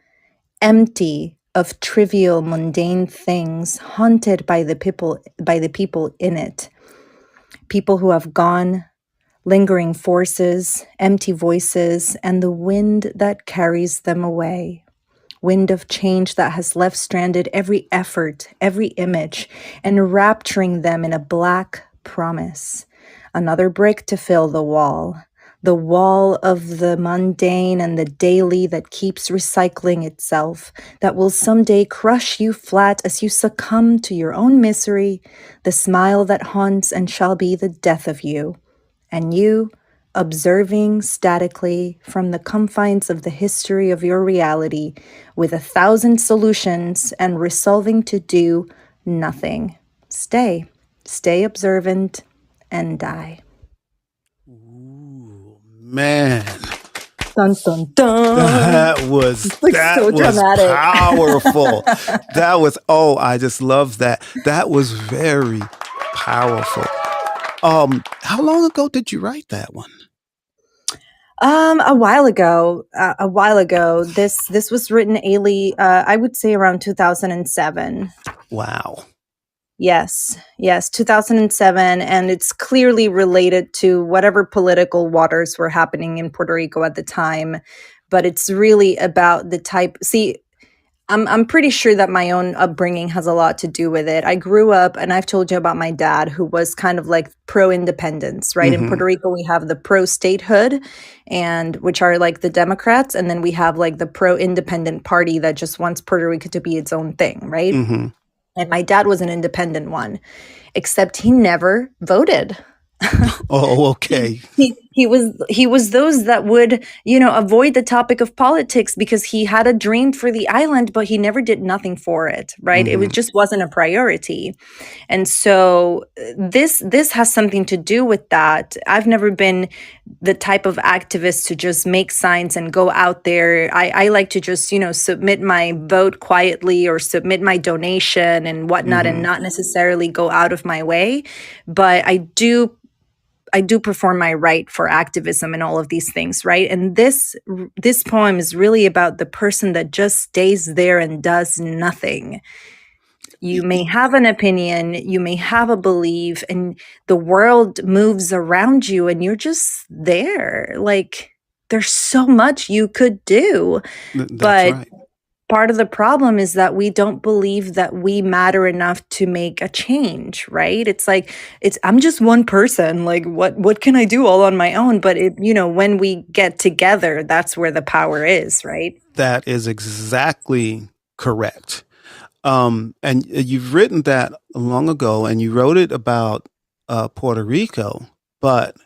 empty of trivial, mundane things, haunted by the people in it. People who have gone, lingering forces, empty voices, and the wind that carries them away. Wind of change that has left stranded every effort, every image, and rapturing them in a black promise. Another brick to fill the wall of the mundane and the daily that keeps recycling itself, that will someday crush you flat as you succumb to your own misery, the smile that haunts and shall be the death of you, and you, observing statically from the confines of the history of your reality, with 1,000 solutions and resolving to do nothing. Stay observant and die. Man, dun dun dun. that was powerful. I just love that. That was very powerful. How long ago did you write that one? A while ago. This was written, Ailey, I would say around 2007. Wow. Yes, 2007, and it's clearly related to whatever political waters were happening in Puerto Rico at the time, but it's really about the type. See, I'm pretty sure that my own upbringing has a lot to do with it. I grew up, and I've told you about my dad, who was kind of like pro-independence, right? In Puerto Rico, we have the pro-statehood, and which are like the Democrats, and then we have like the pro-independent party that just wants Puerto Rico to be its own thing, right? And my dad was an independent one, except he never voted. Oh, okay. He he was those that would, avoid the topic of politics because he had a dream for the island, but he never did nothing for it, right? It Hmm. just wasn't a priority. And so this has something to do with that. I've never been the type of activist to just make signs and go out there. I like to just, submit my vote quietly or submit my donation and whatnot, and Hmm. not necessarily go out of my way. But I do perform my right for activism and all of these things, right? And this poem is really about the person that just stays there and does nothing. You may have an opinion, you may have a belief, and the world moves around you, and you're just there. Like, there's so much you could do. That's But right. part of the problem is that we don't believe that we matter enough to make a change, right? It's like, I'm just one person. Like, what can I do all on my own? But when we get together, that's where the power is, right? That is exactly correct. And you've written that long ago, and you wrote it about Puerto Rico, but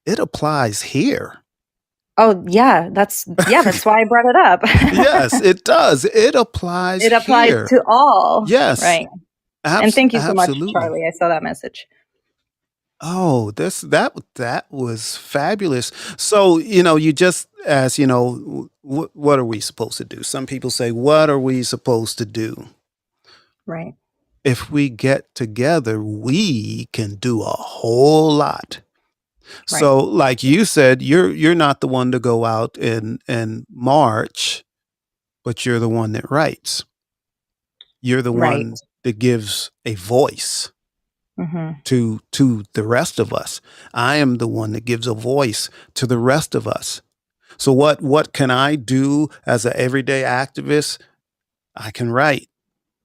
it applies here. Oh, yeah, that's why I brought it up. Yes, it does. It applies It applies here. to all, Yes, right? And thank you so much, absolutely. Charlie. I saw that message. Oh, that was fabulous. So, you just asked, what are we supposed to do? Some people say, what are we supposed to do? Right. If we get together, we can do a whole lot. Right. So, like you said, you're not the one to go out and march, but you're the one that writes. You're the Right. one that gives a voice Hmm. to the rest of us. I am the one that gives a voice to the rest of us. So what can I do as an everyday activist? I can write.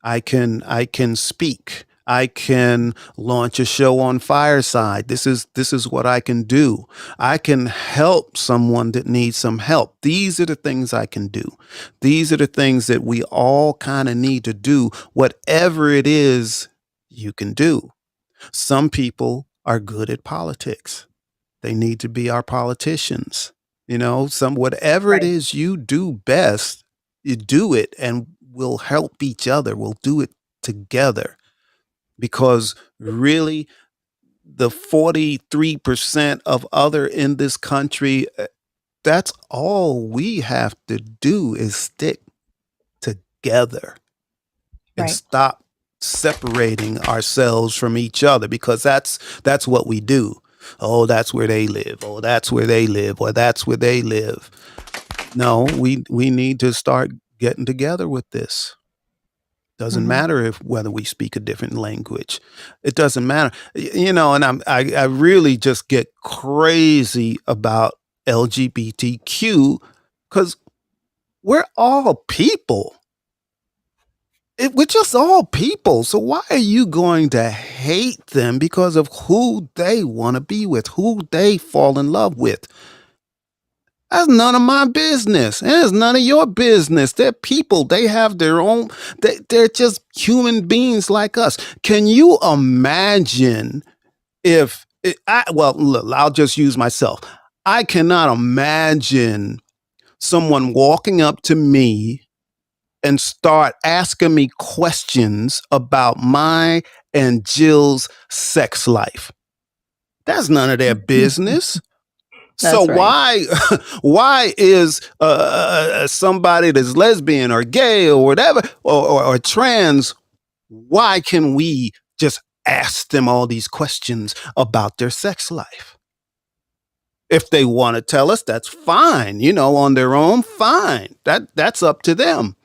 I can speak. I can launch a show on Fireside. This is what I can do. I can help someone that needs some help. These are the things I can do. These are the things that we all kind of need to do. Whatever it is you can do. Some people are good at politics. They need to be our politicians. Whatever it Right. is you do best, you do it, and we'll help each other. We'll do it together, because really the 43% of other in this country, that's all we have to do is stick together and Right. stop separating ourselves from each other, because that's what we do. Oh, that's where they live. Oh, that's where they live. Or that's where they live. No, we need to start getting together with this. Doesn't Hmm. matter if whether we speak a different language. It doesn't matter. And I really just get crazy about LGBTQ, because we're all people. We're just all people. So why are you going to hate them because of who they want to be with, who they fall in love with? That's none of my business. And it's none of your business. They're people. They have their own, they're just human beings like us. Can you imagine if, well, look, I'll just use myself. I cannot imagine someone walking up to me and start asking me questions about my and Jill's sex life. That's none of their business. So That's right. why is somebody that's lesbian or gay or whatever or trans? Why can we just ask them all these questions about their sex life? If they want to tell us, that's fine. On their own, fine. That's up to them.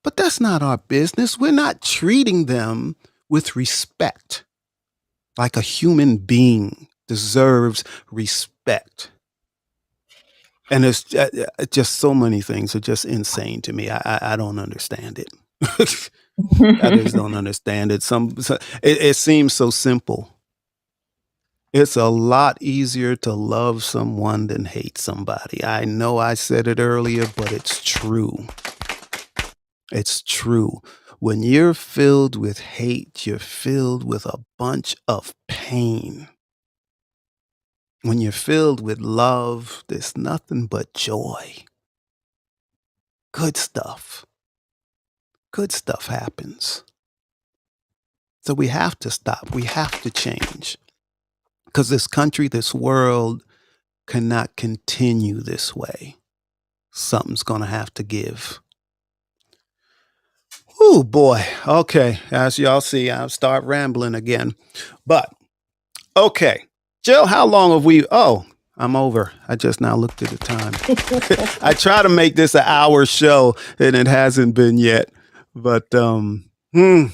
But that's not our business. We're not treating them with respect, like a human being deserves respect. And it's just so many things are just insane to me. I don't understand it. I just don't understand it. It seems so simple. It's a lot easier to love someone than hate somebody. I know I said it earlier, but it's true. It's true. When you're filled with hate, you're filled with a bunch of pain. When you're filled with love, there's nothing but joy. Good stuff. Good stuff happens. So we have to stop. We have to change. Because this country, this world cannot continue this way. Something's going to have to give. Oh boy. Okay. As y'all see, I'll start rambling again. But, okay. Jill, how long have we? Oh, I'm over. I just now looked at the time. I try to make this an hour show, and it hasn't been yet. But, I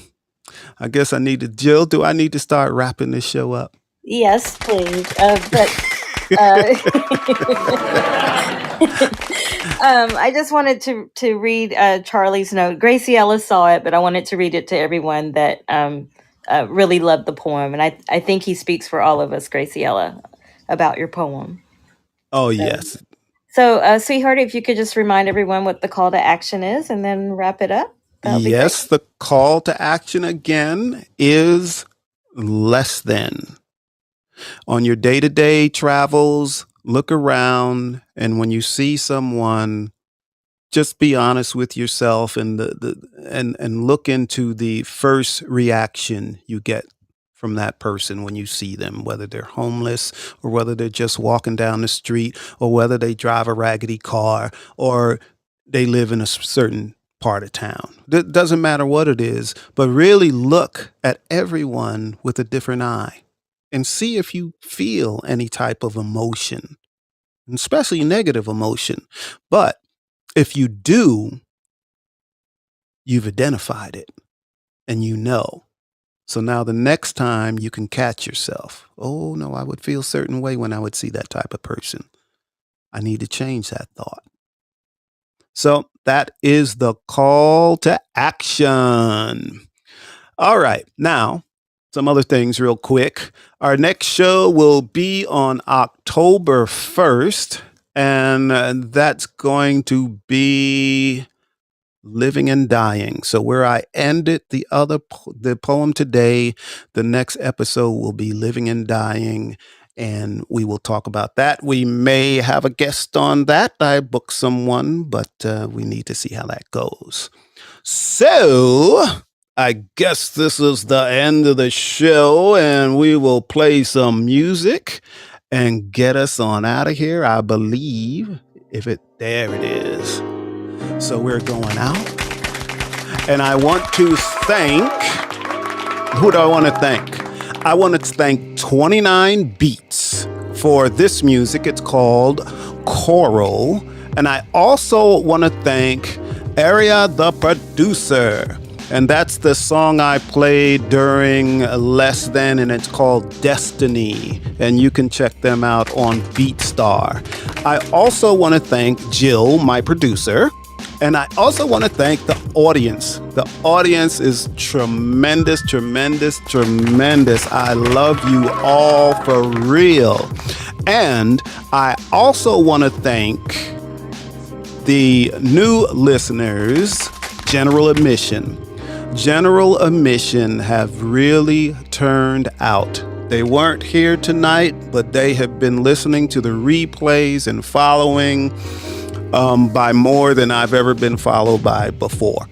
guess I need to, Jill, do I need to start wrapping this show up? Yes, please. Uh, I just wanted to read Charlie's note. Gracie Ellis saw it, but I wanted to read it to everyone that really loved the poem. And I think he speaks for all of us, Graciella, about your poem. Oh, yes. So, sweetheart, if you could just remind everyone what the call to action is and then wrap it up. Yes, the call to action again is less than. On your day-to-day travels, look around, and when you see someone, just be honest with yourself and and look into the first reaction you get from that person when you see them, whether they're homeless or whether they're just walking down the street or whether they drive a raggedy car or they live in a certain part of town. It doesn't matter what it is, but really look at everyone with a different eye and see if you feel any type of emotion, especially negative emotion. But if you do, you've identified it and you know. So now the next time you can catch yourself. Oh, no, I would feel a certain way when I would see that type of person. I need to change that thought. So that is the call to action. All right. Now, some other things real quick. Our next show will be on October 1st, and that's going to be Living and Dying. So where I ended the poem today, the next episode will be Living and Dying, and we will talk about that. We may have a guest on that. I booked someone, but we need to see how that goes. So I guess this is the end of the show, and we will play some music and get us on out of here. I believe there it is. So we're going out, and I want to thank, who do I want to thank? I want to thank 29 Beats for this music. It's called Choral. And I also want to thank Area the producer. And that's the song I played during Less Than, and it's called Destiny. And you can check them out on BeatStar. I also want to thank Jill, my producer. And I also want to thank the audience. The audience is tremendous, tremendous, tremendous. I love you all for real. And I also want to thank the new listeners, General Admission. General Admission have really turned out. They weren't here tonight, but they have been listening to the replays and following by more than I've ever been followed by before.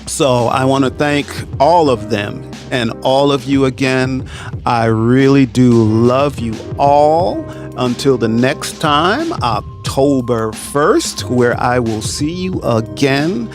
So I want to thank all of them and all of you again. I really do love you all. Until the next time, October 1st, where I will see you again.